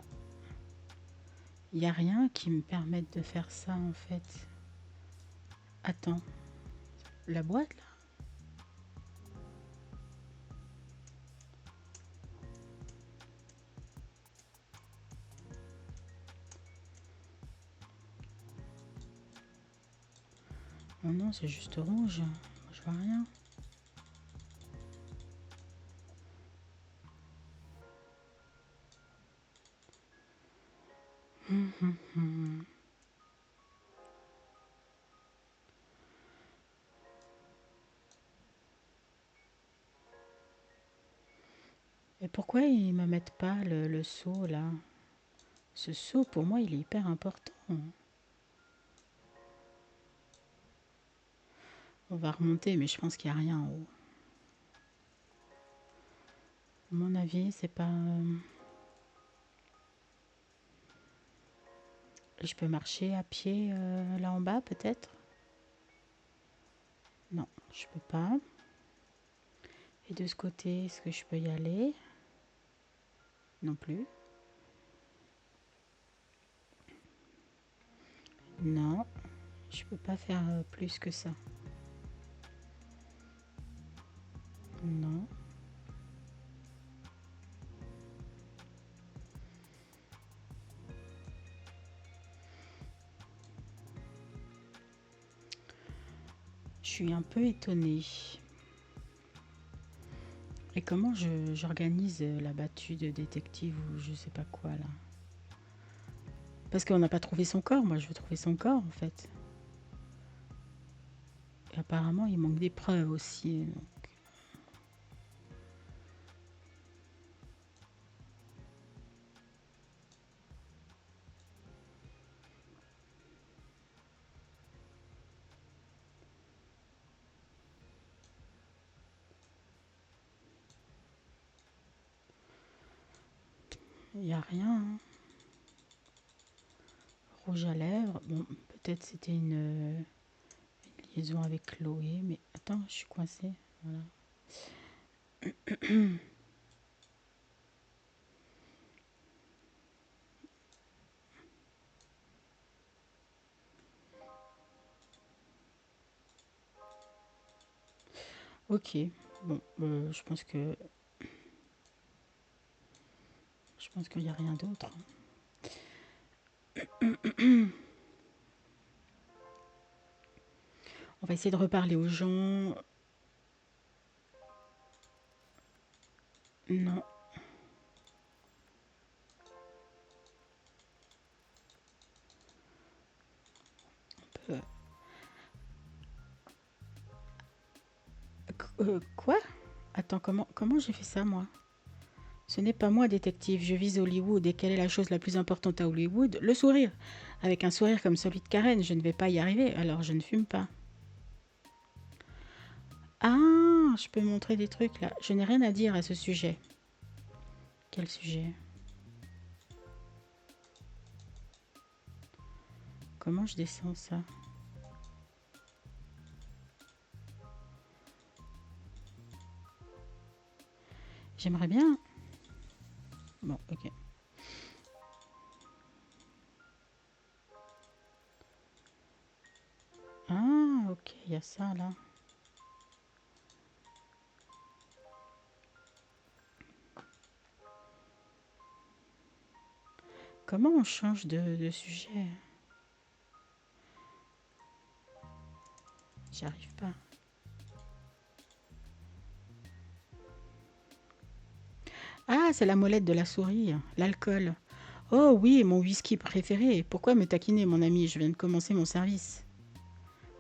[SPEAKER 1] rien qui me permette de faire ça en fait. Attends, la boîte là? Oh non, c'est juste rouge. Je vois rien. Et pourquoi ils me mettent pas le seau là? Ce seau pour moi il est hyper important. On va remonter mais je pense qu'il n'y a rien en haut. À mon avis c'est pas... Je peux marcher à pied là en bas peut-être? Non, je peux pas. Et de ce côté, est-ce que je peux y aller? Non plus. Non, je peux pas faire plus que ça. Non. Je suis un peu étonnée. Et comment j'organise la battue de détective ou je sais pas quoi là? Parce qu'on n'a pas trouvé son corps, moi je veux trouver son corps en fait. Et apparemment il manque des preuves aussi. Donc. Il n'y a rien. Hein. Rouge à lèvres. Bon, peut-être c'était une liaison avec Chloé, mais attends, je suis coincée. Voilà. Ok, bon, je pense qu'il n'y a rien d'autre. On va essayer de reparler aux gens. Non. Euh, quoi? Attends, comment j'ai fait ça moi? Ce n'est pas moi, détective. Je vise Hollywood. Et quelle est la chose la plus importante à Hollywood? Le sourire. Avec un sourire comme celui de Karen, je ne vais pas y arriver, alors je ne fume pas. Ah, je peux montrer des trucs là. Je n'ai rien à dire à ce sujet. Quel sujet? Comment je descends ça? J'aimerais bien. Bon, ok. Ah, ok, il y a ça là. Comment on change de sujet? J'y arrive pas. Ah, c'est la molette de la souris, l'alcool. Oh oui, mon whisky préféré. Pourquoi me taquiner, mon ami? Je viens de commencer mon service.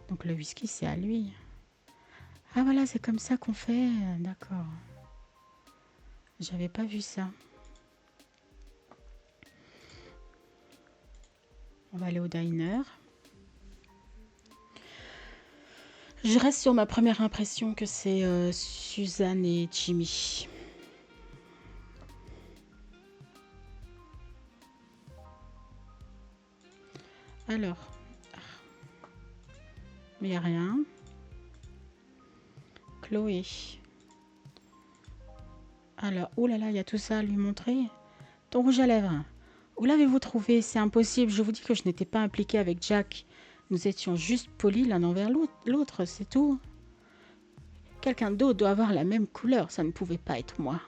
[SPEAKER 1] Donc le whisky, c'est à lui. Ah voilà, c'est comme ça qu'on fait. D'accord. J'avais pas vu ça. On va aller au diner. Je reste sur ma première impression que c'est Suzanne et Jimmy. Alors, mais il n'y a rien. Chloé. Alors, oh là là, il y a tout ça à lui montrer. Ton rouge à lèvres. Où l'avez-vous trouvé? C'est impossible. Je vous dis que je n'étais pas impliquée avec Jack. Nous étions juste polis l'un envers l'autre, c'est tout. Quelqu'un d'autre doit avoir la même couleur. Ça ne pouvait pas être moi.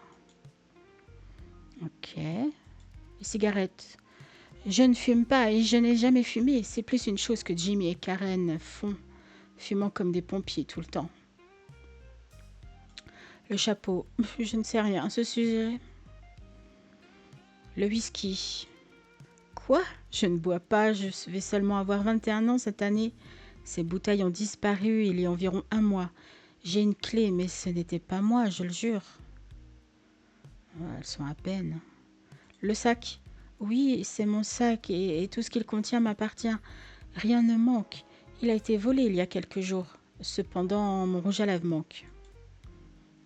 [SPEAKER 1] Ok. Les cigarettes. Je ne fume pas et je n'ai jamais fumé. C'est plus une chose que Jimmy et Karen font, fumant comme des pompiers tout le temps. Le chapeau. Je ne sais rien à ce sujet. Le whisky. Quoi? Je ne bois pas, je vais seulement avoir 21 ans cette année. Ces bouteilles ont disparu il y a environ un mois. J'ai une clé, mais ce n'était pas moi, je le jure. Elles sont à peine. Le sac. Oui, c'est mon sac et tout ce qu'il contient m'appartient. Rien ne manque. Il a été volé il y a quelques jours. Cependant, mon rouge à lèvres manque.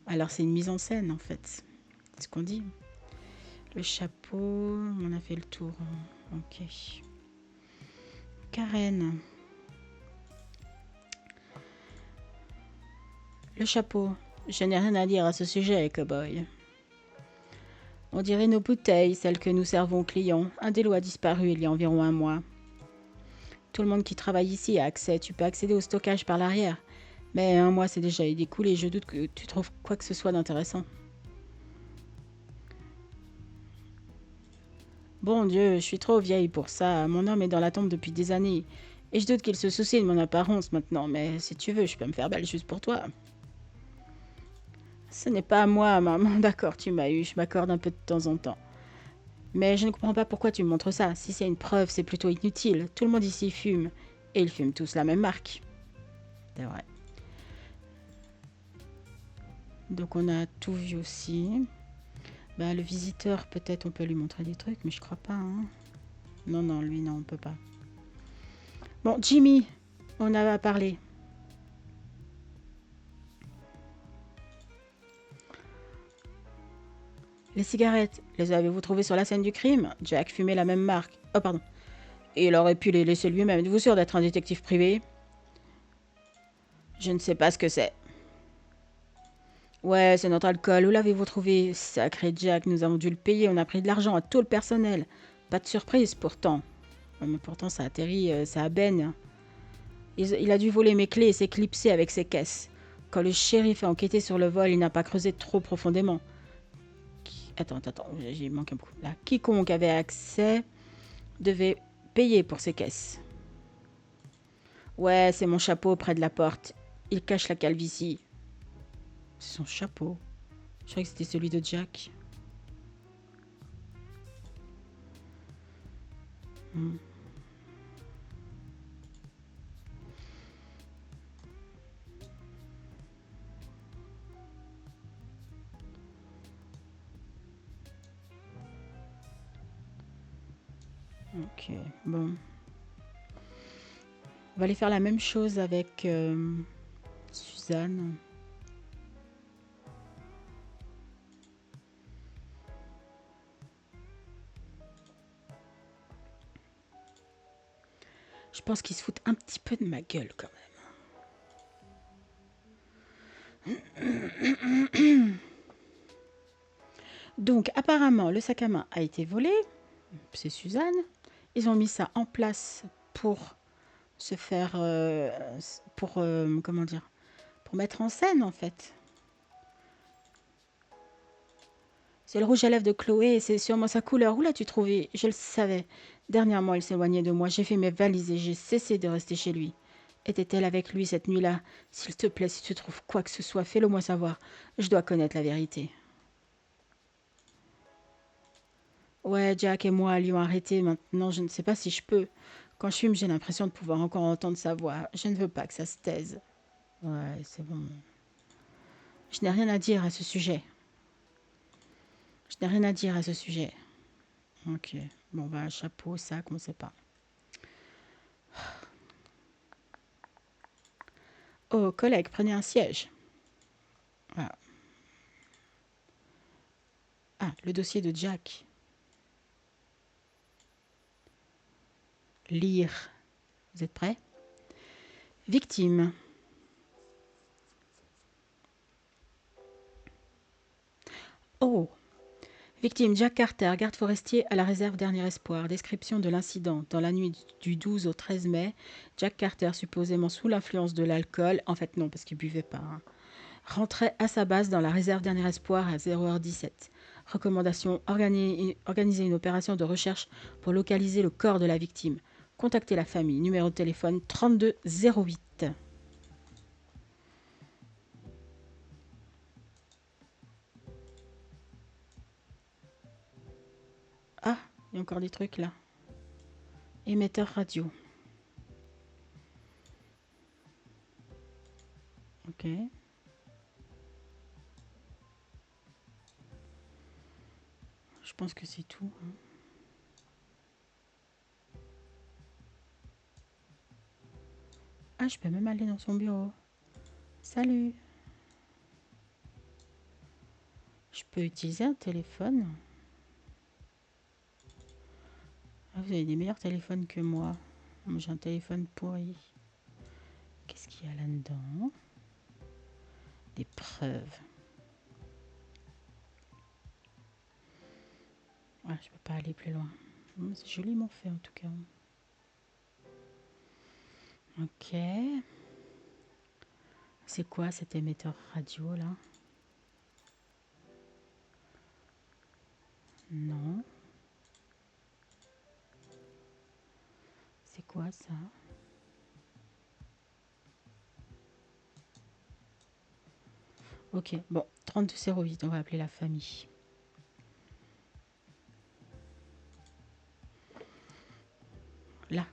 [SPEAKER 1] Alors c'est une mise en scène en fait. C'est ce qu'on dit. Le chapeau, on a fait le tour. Ok. Karen. Le chapeau. Je n'ai rien à dire à ce sujet, cowboy. On dirait nos bouteilles, celles que nous servons aux clients. Un des lots a disparu il y a environ un mois. Tout le monde qui travaille ici a accès. Tu peux accéder au stockage par l'arrière. Mais un mois c'est déjà écoulé. Je doute que tu trouves quoi que ce soit d'intéressant. Bon Dieu, je suis trop vieille pour ça. Mon homme est dans la tombe depuis des années. Et je doute qu'il se soucie de mon apparence maintenant. Mais si tu veux, je peux me faire belle juste pour toi. Ce n'est pas à moi, maman. D'accord, tu m'as eu. Je m'accorde un peu de temps en temps. Mais je ne comprends pas pourquoi tu me montres ça. Si c'est une preuve, c'est plutôt inutile. Tout le monde ici fume. Et ils fument tous la même marque. C'est vrai. Donc on a tout vu aussi. Bah, le visiteur, peut-être on peut lui montrer des trucs, mais je crois pas. Hein. Non, non, lui, non, on peut pas. Bon, Jimmy, on a parlé. Les cigarettes, les avez-vous trouvées sur la scène du crime? Jack fumait la même marque. Oh, pardon. Et il aurait pu les laisser lui-même. Êtes-vous sûr d'être un détective privé? Je ne sais pas ce que c'est. Ouais, c'est notre alcool. Où l'avez-vous trouvé? Sacré Jack, nous avons dû le payer. On a pris de l'argent à tout le personnel. Pas de surprise, pourtant. Ouais, mais pourtant, ça atterrit, ça à Ben. Il a dû voler mes clés et s'éclipser avec ses caisses. Quand le shérif a enquêté sur le vol, il n'a pas creusé trop profondément. Attends, j'ai manqué un coup. Là, quiconque avait accès devait payer pour ses caisses. Ouais, c'est mon chapeau près de la porte. Il cache la calvitie. C'est son chapeau. Je croyais que c'était celui de Jack. Hmm. Ok, bon. On va aller faire la même chose avec Suzanne. pense qu'ils se foutent un petit peu de ma gueule quand même. Donc, apparemment, le sac à main a été volé. C'est Suzanne. Ils ont mis ça en place pour se faire... comment dire, pour mettre en scène, en fait. C'est le rouge à lèvres de Chloé et c'est sûrement sa couleur. Où l'as-tu trouvé? Je le savais. Dernièrement, il s'éloignait de moi. J'ai fait mes valises et j'ai cessé de rester chez lui. Était-elle avec lui cette nuit-là? S'il te plaît, si tu trouves quoi que ce soit, fais-le moi savoir. Je dois connaître la vérité. Ouais, Jack et moi lui ont arrêté. Maintenant, je ne sais pas si je peux. Quand je fume, j'ai l'impression de pouvoir encore entendre sa voix. Je ne veux pas que ça se taise. Ouais, c'est bon. Je n'ai rien à dire à ce sujet. Je n'ai rien à dire à ce sujet. Ok. Bon, bah, chapeau, sac, on ne sait pas. Oh, collègue, prenez un siège. Ah. Ah, le dossier de Jack. Lire. Vous êtes prêts? Victime. Oh. Victime Jack Carter, garde forestier à la réserve Dernier Espoir. Description de l'incident. Dans la nuit du 12 au 13 mai, Jack Carter, supposément sous l'influence de l'alcool, en fait non parce qu'il buvait pas, hein, rentrait à sa base dans la réserve Dernier Espoir à 0h17. Recommandation, organiser une opération de recherche pour localiser le corps de la victime. Contacter la famille. Numéro de téléphone 3208. Ah, il y a encore des trucs là. Émetteur radio. Ok. Je pense que c'est tout, hein. Ah, je peux même aller dans son bureau. Salut. Je peux utiliser un téléphone. Ah, vous avez des meilleurs téléphones que moi. Moi, j'ai un téléphone pourri. Qu'est-ce qu'il y a là-dedans? Des preuves. Ah, je peux pas aller plus loin. C'est joliment fait en tout cas. Ok. C'est quoi cet émetteur radio là? Non. C'est quoi ça? Ok, bon, 3208, on va appeler la famille. Là.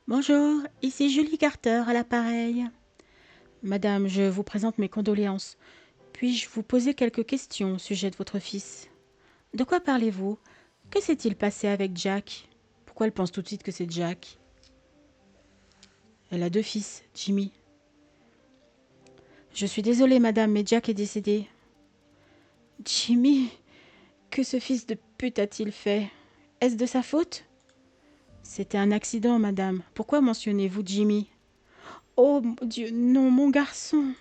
[SPEAKER 1] Bonjour, ici Julie Carter à l'appareil. Madame, je vous présente mes condoléances. Puis-je vous poser quelques questions au sujet de votre fils? De quoi parlez-vous? Que s'est-il passé avec Jack? Pourquoi elle pense tout de suite que c'est Jack? Elle a deux fils, Jimmy. Je suis désolée, madame, mais Jack est décédé. Jimmy? Que ce fils de pute a-t-il fait? Est-ce de sa faute? C'était un accident, madame. Pourquoi mentionnez-vous Jimmy? Oh mon Dieu, non, mon garçon.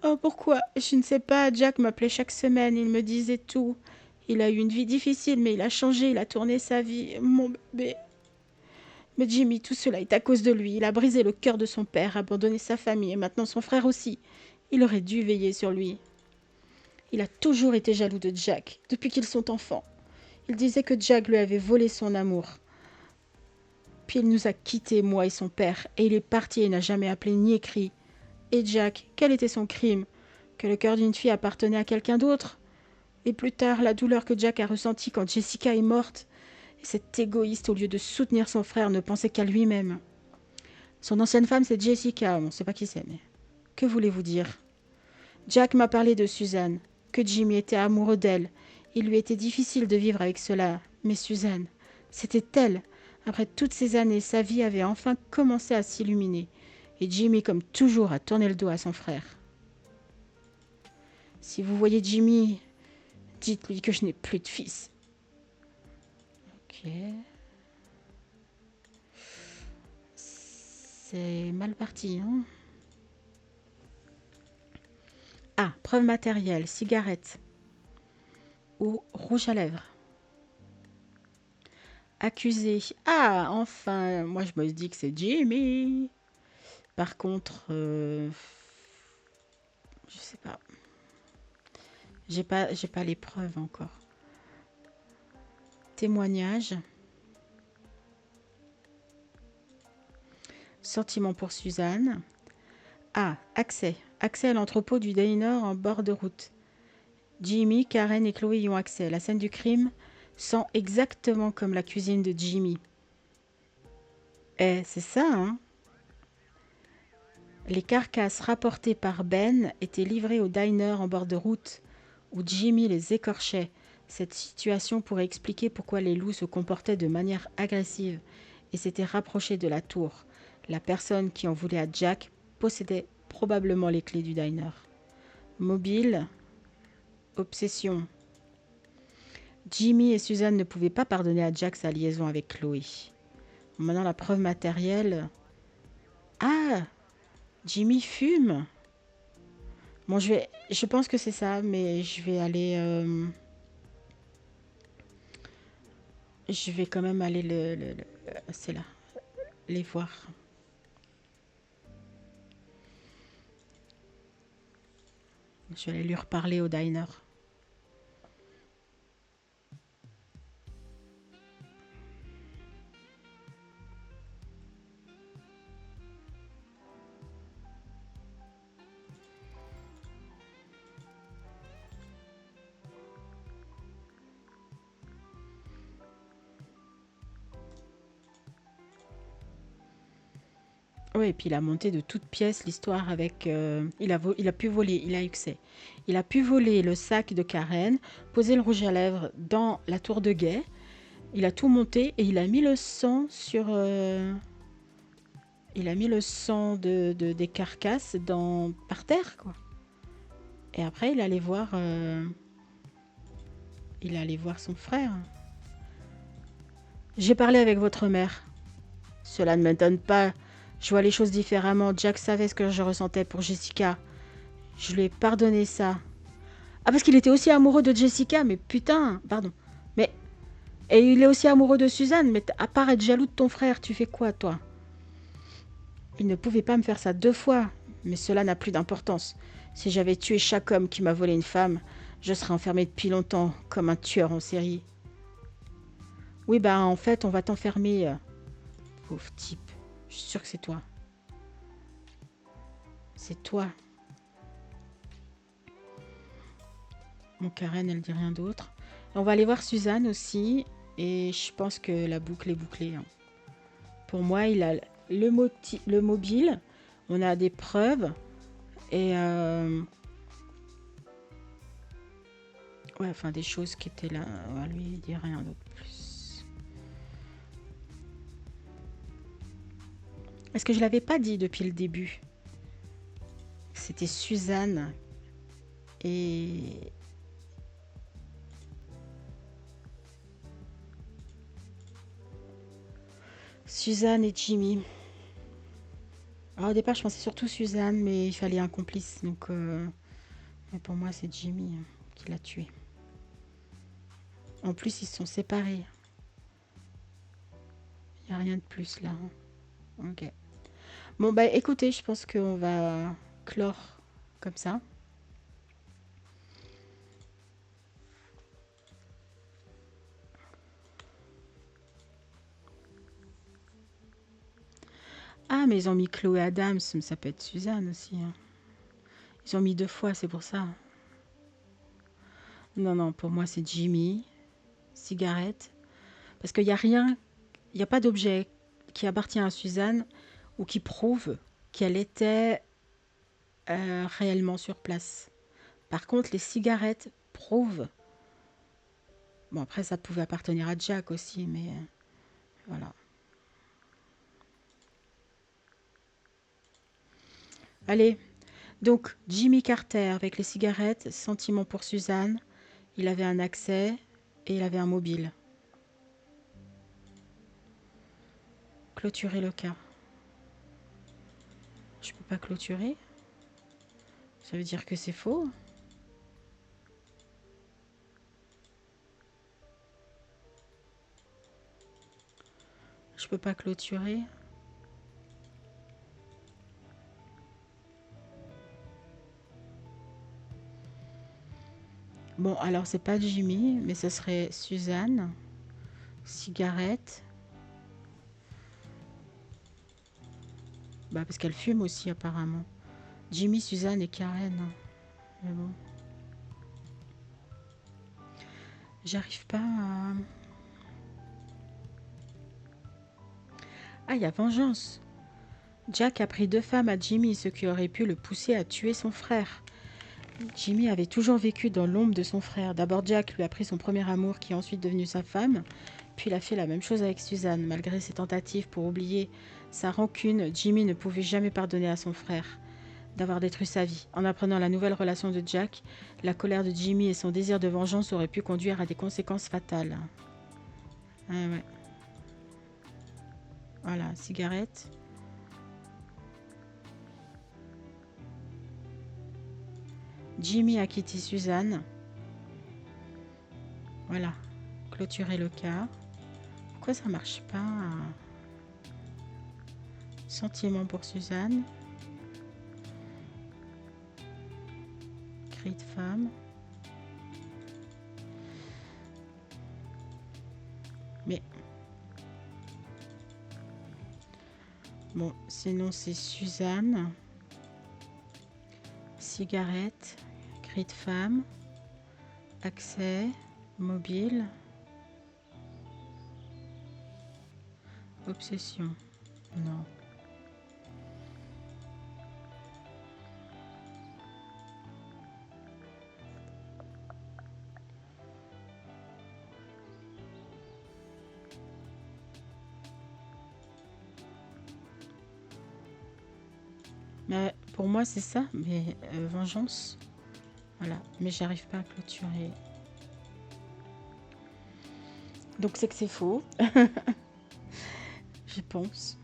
[SPEAKER 1] Oh, pourquoi? Je ne sais pas. Jack m'appelait chaque semaine. Il me disait tout. Il a eu une vie difficile, mais il a changé. Il a tourné sa vie. Mon bébé. Mais Jimmy, tout cela est à cause de lui. Il a brisé le cœur de son père, abandonné sa famille et maintenant son frère aussi. Il aurait dû veiller sur lui. Il a toujours été jaloux de Jack, depuis qu'ils sont enfants. Il disait que Jack lui avait volé son amour. Puis il nous a quittés, moi et son père, et il est parti et n'a jamais appelé ni écrit. Et Jack, quel était son crime? Que le cœur d'une fille appartenait à quelqu'un d'autre? Et plus tard, la douleur que Jack a ressentie quand Jessica est morte. Et cet égoïste, au lieu de soutenir son frère, ne pensait qu'à lui-même. Son ancienne femme, c'est Jessica. On ne sait pas qui c'est, mais... Que voulez-vous dire? Jack m'a parlé de Suzanne, que Jimmy était amoureux d'elle. Il lui était difficile de vivre avec cela. Mais Suzanne, c'était elle. Après toutes ces années, sa vie avait enfin commencé à s'illuminer. Et Jimmy, comme toujours, a tourné le dos à son frère. Si vous voyez Jimmy, dites-lui que je n'ai plus de fils. Ok. C'est mal parti, hein? Ah, preuve matérielle, cigarette ou rouge à lèvres. Accusé. Ah, enfin, moi je me dis que c'est Jimmy. Par contre, je sais pas. J'ai pas les preuves encore. Témoignage. Sentiment pour Suzanne. Ah, accès. Accès à l'entrepôt du diner en bord de route. Jimmy, Karen et Chloé y ont accès. La scène du crime sent exactement comme la cuisine de Jimmy. Eh, c'est ça, hein? Les carcasses rapportées par Ben étaient livrées au diner en bord de route où Jimmy les écorchait. Cette situation pourrait expliquer pourquoi les loups se comportaient de manière agressive et s'étaient rapprochés de la tour. La personne qui en voulait à Jack possédait probablement les clés du diner. Mobile, obsession. Jimmy et Suzanne ne pouvaient pas pardonner à Jack sa liaison avec Chloé. Maintenant, la preuve matérielle. Ah, Jimmy fume. Bon, je pense que c'est ça, mais je vais quand même aller c'est là, les voir. Je vais aller lui reparler au diner. Oui, et puis il a monté de toutes pièces l'histoire avec... il a pu voler, il a eu accès. Il a pu voler le sac de Karen, poser le rouge à lèvres dans la tour de guet. Il a tout monté et il a mis le sang sur... il a mis le sang des carcasses par terre, quoi. Et après, il allait voir son frère. J'ai parlé avec votre mère. Cela ne m'étonne pas. Je vois les choses différemment. Jack savait ce que je ressentais pour Jessica. Je lui ai pardonné ça. Ah, parce qu'il était aussi amoureux de Jessica, mais putain, pardon. Mais, et il est aussi amoureux de Suzanne, mais à part être jaloux de ton frère, tu fais quoi, toi? Il ne pouvait pas me faire ça 2 fois, mais cela n'a plus d'importance. Si j'avais tué chaque homme qui m'a volé une femme, je serais enfermée depuis longtemps, comme un tueur en série. Oui, bah en fait, on va t'enfermer. Pauvre type. Je suis sûre que c'est toi. C'est toi. Mon Karen, elle dit rien d'autre. On va aller voir Suzanne aussi. Et je pense que la boucle est bouclée, hein. Pour moi, il a le mobile. On a des preuves. Et ouais, enfin des choses qui étaient là. On va lui dire rien de plus. Est-ce que je l'avais pas dit depuis le début? C'était Suzanne et Jimmy. Alors, au départ, je pensais surtout Suzanne, mais il fallait un complice. Donc, mais pour moi, c'est Jimmy qui l'a tué. En plus, ils se sont séparés. Il n'y a rien de plus là, hein. Ok. Bon, bah écoutez, je pense qu'on va clore comme ça. Ah, mais ils ont mis Chloé Adams, mais ça peut être Suzanne aussi, hein. Ils ont mis 2 fois, c'est pour ça. Non, non, pour moi, c'est Jimmy, cigarette. Parce qu'il n'y a rien, il n'y a pas d'objet qui appartient à Suzanne ou qui prouve qu'elle était réellement sur place. Par contre, les cigarettes prouvent. Bon, après, ça pouvait appartenir à Jack aussi, mais voilà. Allez, donc Jimmy Carter avec les cigarettes, sentiment pour Suzanne, il avait un accès et il avait un mobile. Clôturer le cas. Je peux pas clôturer. Ça veut dire que c'est faux. Je peux pas clôturer. Bon, alors c'est pas Jimmy, mais ce serait Suzanne. Cigarette. Bah parce qu'elle fume aussi apparemment. Jimmy, Suzanne et Karen. Mais bon. J'arrive pas à... Ah, il y a vengeance. Jack a pris 2 femmes à Jimmy, ce qui aurait pu le pousser à tuer son frère. Jimmy avait toujours vécu dans l'ombre de son frère. D'abord Jack lui a pris son premier amour qui est ensuite devenu sa femme. Puis il a fait la même chose avec Suzanne. Malgré ses tentatives pour oublier sa rancune, Jimmy ne pouvait jamais pardonner à son frère d'avoir détruit sa vie. En apprenant la nouvelle relation de Jack, la colère de Jimmy et son désir de vengeance auraient pu conduire à des conséquences fatales. Ah ouais. Voilà, cigarette. Jimmy a quitté Suzanne. Voilà, clôturer le cas. Pourquoi ça marche pas? Sentiment pour Suzanne. Cri de femme. Mais bon, sinon c'est Suzanne. Cigarette. Cri de femme. Accès. Mobile. Obsession. Non. Mais pour moi c'est ça, mais vengeance. Voilà, mais j'arrive pas à clôturer. Donc c'est que c'est faux, je pense.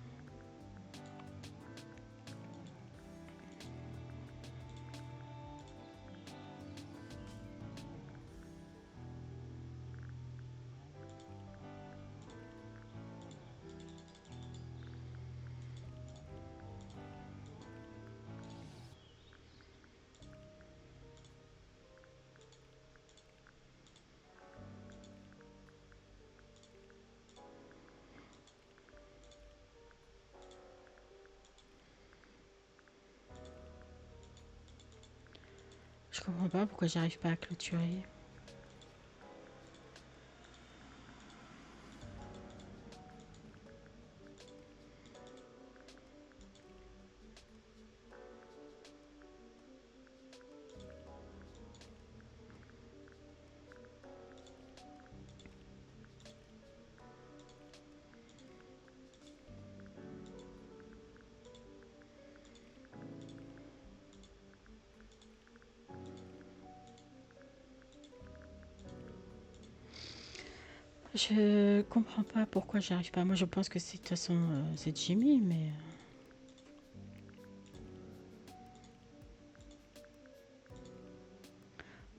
[SPEAKER 1] Je comprends pas pourquoi j'arrive pas à clôturer. Je comprends pas pourquoi j'arrive pas. Moi je pense que c'est de toute façon c'est Jimmy, mais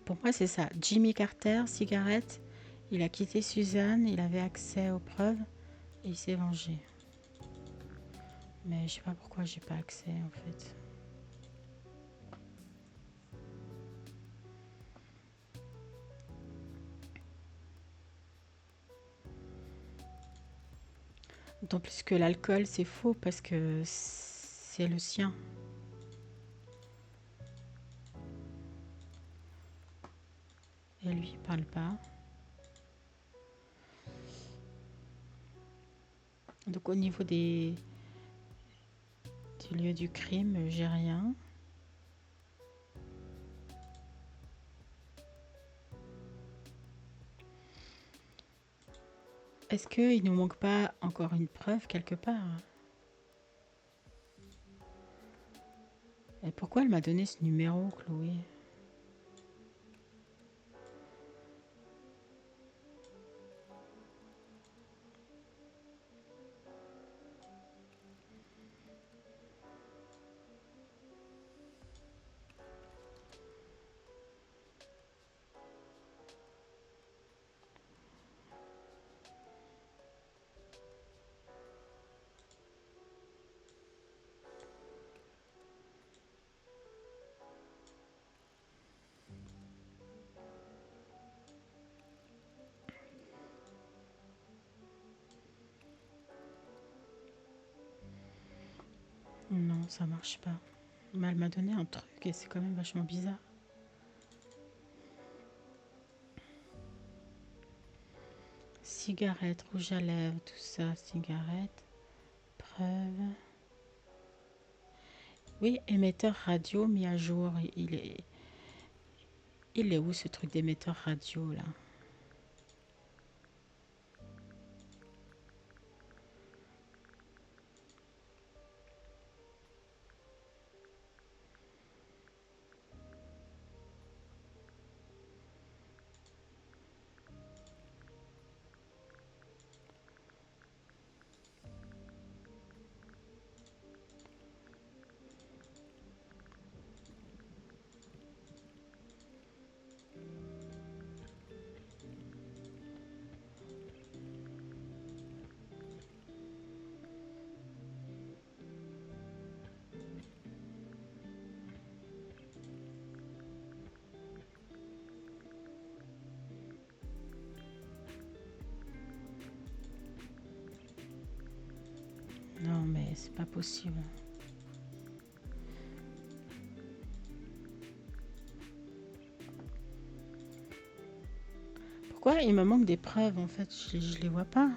[SPEAKER 1] pour moi c'est ça. Jimmy Carter, cigarette. Il a quitté Suzanne, il avait accès aux preuves et il s'est vengé. Mais je sais pas pourquoi j'ai pas accès en fait. D'autant plus que l'alcool c'est faux parce que c'est le sien. Et lui il parle pas. Donc au niveau du lieu du crime, j'ai rien. Est-ce qu'il nous manque pas encore une preuve quelque part? Et pourquoi elle m'a donné ce numéro, Chloé? Non, ça marche pas. Mais elle m'a donné un truc et c'est quand même vachement bizarre. Cigarette, rouge à lèvres, tout ça, cigarette, preuve. Oui, émetteur radio mis à jour. Il est où ce truc d'émetteur radio là? Non, mais c'est pas possible. Pourquoi il me manque des preuves en fait? Je les vois pas.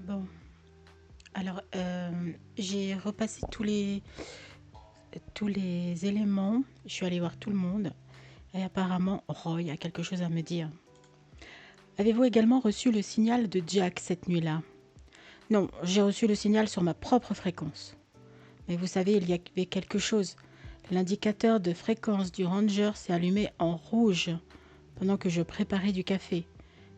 [SPEAKER 1] Bon, alors j'ai repassé tous les éléments. Je suis allée voir tout le monde et apparemment Roy a quelque chose à me dire. Avez-vous également reçu le signal de Jack cette nuit-là? Non, j'ai reçu le signal sur ma propre fréquence. Mais vous savez, il y avait quelque chose. L'indicateur de fréquence du ranger s'est allumé en rouge pendant que je préparais du café.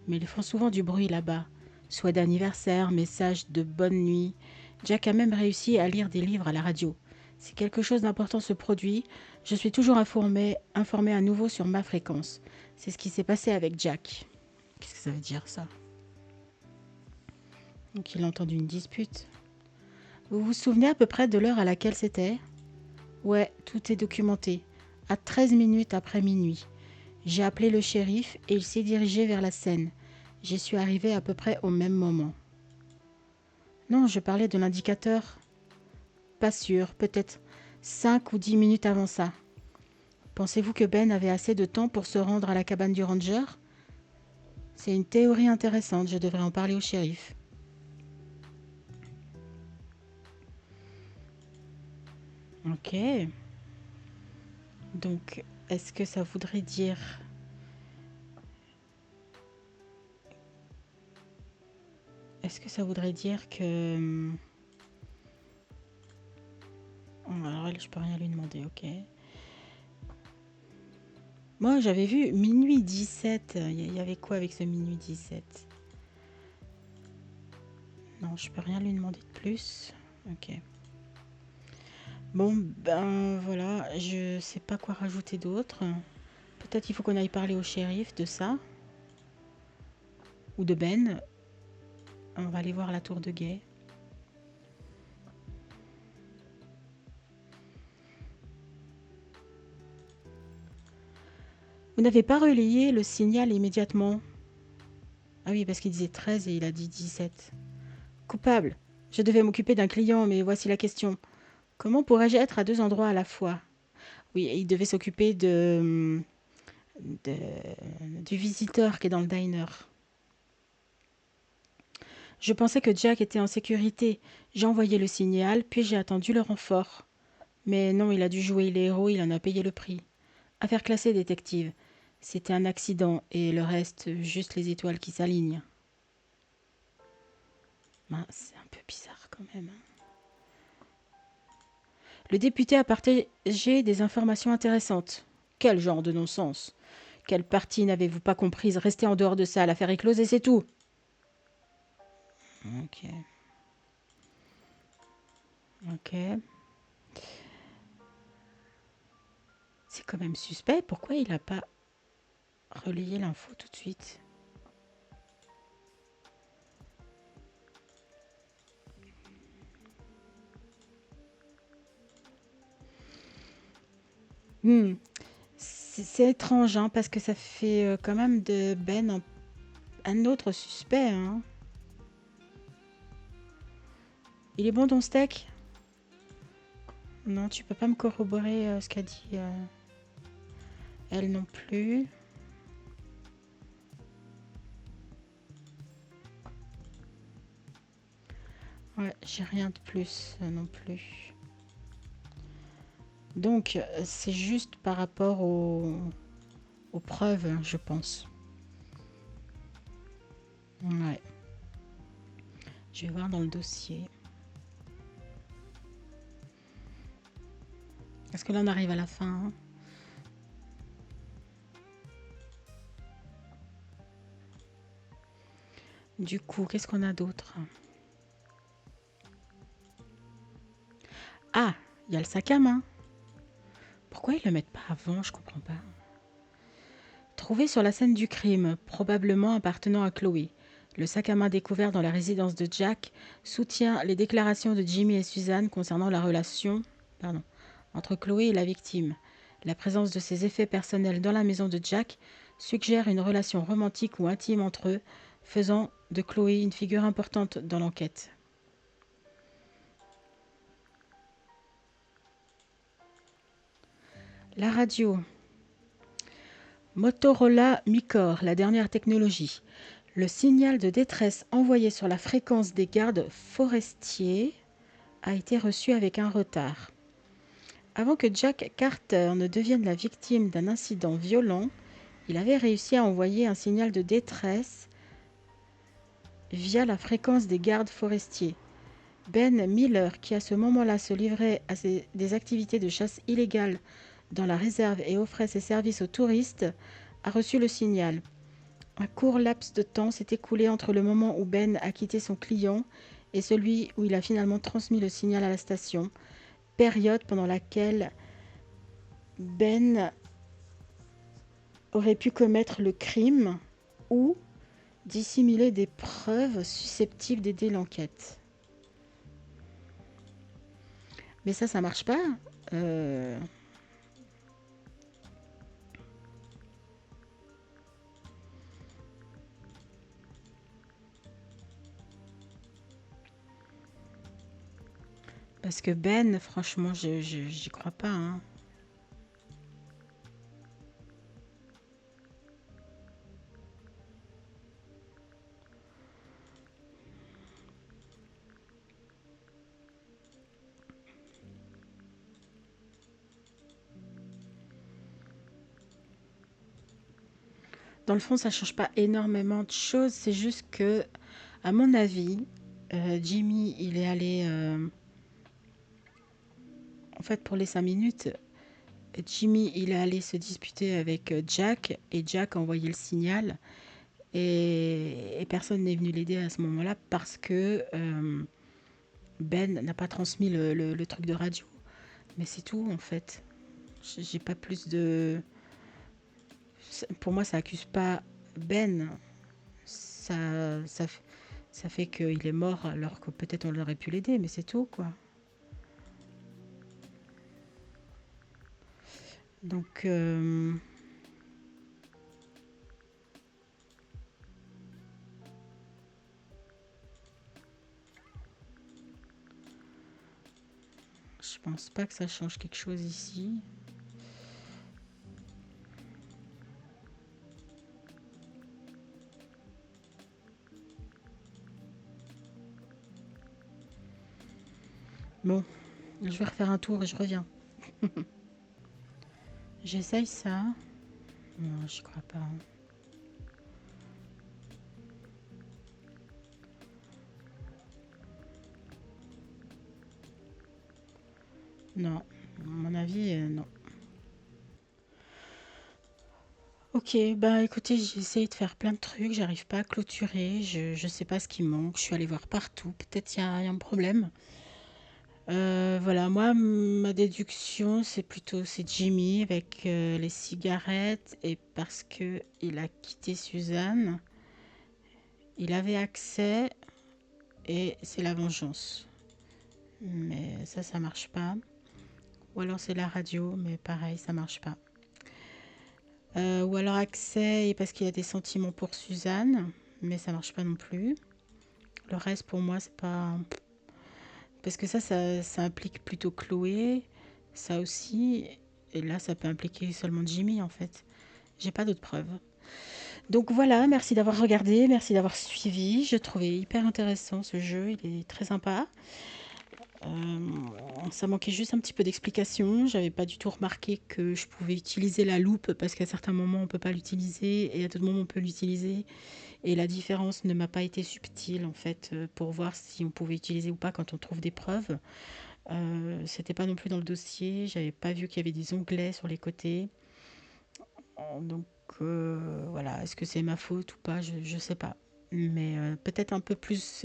[SPEAKER 1] Mais ils font souvent du bruit là-bas. Soit d'anniversaire, message de bonne nuit. Jack a même réussi à lire des livres à la radio. Si quelque chose d'important se produit, je suis toujours informé à nouveau sur ma fréquence. C'est ce qui s'est passé avec Jack. Qu'est-ce que ça veut dire ça? Donc il a entendu une dispute. Vous vous souvenez à peu près de l'heure à laquelle c'était? Ouais, tout est documenté. À 13 minutes après minuit. J'ai appelé le shérif et il s'est dirigé vers la scène. J'y suis arrivée à peu près au même moment. Non, je parlais de l'indicateur. Pas sûr, peut-être 5 ou 10 minutes avant ça. Pensez-vous que Ben avait assez de temps pour se rendre à la cabane du ranger? C'est une théorie intéressante, je devrais en parler au shérif. Ok. Donc, est-ce que ça voudrait dire est-ce que ça voudrait dire que... Alors elle, je peux rien lui demander, ok. Moi, j'avais vu minuit 17. Il y avait quoi avec ce minuit 17? Non, je peux rien lui demander de plus. Ok. Bon, ben voilà, je sais pas quoi rajouter d'autre. Peut-être il faut qu'on aille parler au shérif de ça. Ou de Ben. On va aller voir la tour de guet. Vous n'avez pas relayé le signal immédiatement? Ah oui, parce qu'il disait 13 et il a dit 17. Coupable. Je devais m'occuper d'un client, mais voici la question. Comment pourrais-je être à deux endroits à la fois? Oui, il devait s'occuper du visiteur qui est dans le diner. Je pensais que Jack était en sécurité. J'ai envoyé le signal, puis j'ai attendu le renfort. Mais non, il a dû jouer les héros, il en a payé le prix. Affaire classée, détective. C'était un accident et le reste, juste les étoiles qui s'alignent. Ben, c'est un peu bizarre quand même. Le député a partagé des informations intéressantes. Quel genre de non-sens? Quelle partie n'avez-vous pas comprise? Restez en dehors de ça, l'affaire est close et c'est tout. Ok. Ok. C'est quand même suspect. Pourquoi il n'a pas relayé l'info tout de suite? Hmm. C'est étrange, hein, parce que ça fait quand même de Ben un autre suspect. Hein. Il est bon ton steak? Non, tu peux pas me corroborer ce qu'a dit elle non plus. Ouais, j'ai rien de plus non plus. Donc, c'est juste par rapport aux preuves, je pense. Ouais. Je vais voir dans le dossier. Est-ce que là, on arrive à la fin? Hein. Du coup, qu'est-ce qu'on a d'autre? Ah, il y a le sac à main. Pourquoi ils le mettent pas avant? Je comprends pas. Trouvé sur la scène du crime, probablement appartenant à Chloé. Le sac à main découvert dans la résidence de Jack soutient les déclarations de Jimmy et Suzanne concernant la relation entre Chloé et la victime. La présence de ses effets personnels dans la maison de Jack suggère une relation romantique ou intime entre eux, faisant de Chloé une figure importante dans l'enquête. La radio. Motorola Micor, la dernière technologie. Le signal de détresse envoyé sur la fréquence des gardes forestiers a été reçu avec un retard. Avant que Jack Carter ne devienne la victime d'un incident violent, il avait réussi à envoyer un signal de détresse via la fréquence des gardes forestiers. Ben Miller, qui à ce moment-là se livrait à des activités de chasse illégale dans la réserve et offrait ses services aux touristes, a reçu le signal. Un court laps de temps s'est écoulé entre le moment où Ben a quitté son client et celui où il a finalement transmis le signal à la station, période pendant laquelle Ben aurait pu commettre le crime ou dissimuler des preuves susceptibles d'aider l'enquête. Mais ça marche pas. Euh, Parce que Ben, franchement, j'y crois pas. Hein. Dans le fond, ça change pas énormément de choses. C'est juste que À mon avis, Jimmy, il est allé... en fait, pour les 5 minutes, Jimmy, il est allé se disputer avec Jack, et Jack a envoyé le signal, et personne n'est venu l'aider à ce moment-là parce que Ben n'a pas transmis le truc de radio. Mais c'est tout, en fait. J'ai pas plus de... Pour moi, ça accuse pas Ben. Ça, ça, ça fait qu'il est mort alors que peut-être on aurait pu l'aider, mais c'est tout, quoi. Donc, je pense pas que ça change quelque chose ici. Bon, je vais refaire un tour et je reviens. J'essaye ça. Non, j'y crois pas. Non, à mon avis, non. Ok, bah écoutez, j'ai essayé de faire plein de trucs, j'arrive pas à clôturer, je sais pas ce qui manque, je suis allée voir partout, peut-être il y a un problème. Voilà, moi, ma déduction, c'est plutôt c'est Jimmy avec les cigarettes et parce que il a quitté Suzanne, il avait accès et c'est la vengeance. Mais ça marche pas. Ou alors c'est la radio, mais pareil, ça marche pas. Ou alors accès et parce qu'il a des sentiments pour Suzanne, mais ça marche pas non plus. Le reste, pour moi, c'est pas... Parce que ça implique plutôt Chloé, ça aussi, et là, ça peut impliquer seulement Jimmy, en fait. J'ai pas d'autres preuves. Donc voilà, merci d'avoir regardé, merci d'avoir suivi. Je trouvais hyper intéressant ce jeu, il est très sympa. Ça manquait juste un petit peu d'explication. J'avais pas du tout remarqué que je pouvais utiliser la loupe parce qu'à certains moments on peut pas l'utiliser et à d'autres moments on peut l'utiliser. Et la différence ne m'a pas été subtile en fait pour voir si on pouvait utiliser ou pas quand on trouve des preuves. C'était pas non plus dans le dossier. J'avais pas vu qu'il y avait des onglets sur les côtés. Donc voilà, est-ce que c'est ma faute ou pas, je sais pas. Mais peut-être un peu plus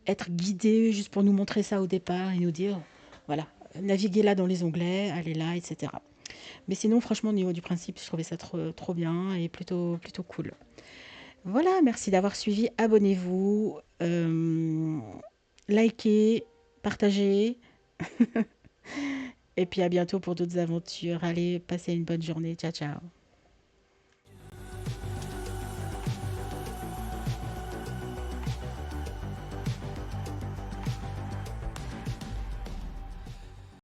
[SPEAKER 1] être guidé juste pour nous montrer ça au départ et nous dire, voilà, naviguez là dans les onglets, allez là, etc. Mais sinon, franchement, au niveau du principe, je trouvais ça trop, trop bien et plutôt cool. Voilà, merci d'avoir suivi. Abonnez-vous, likez, partagez. Et puis à bientôt pour d'autres aventures. Allez, passez une bonne journée. Ciao, ciao.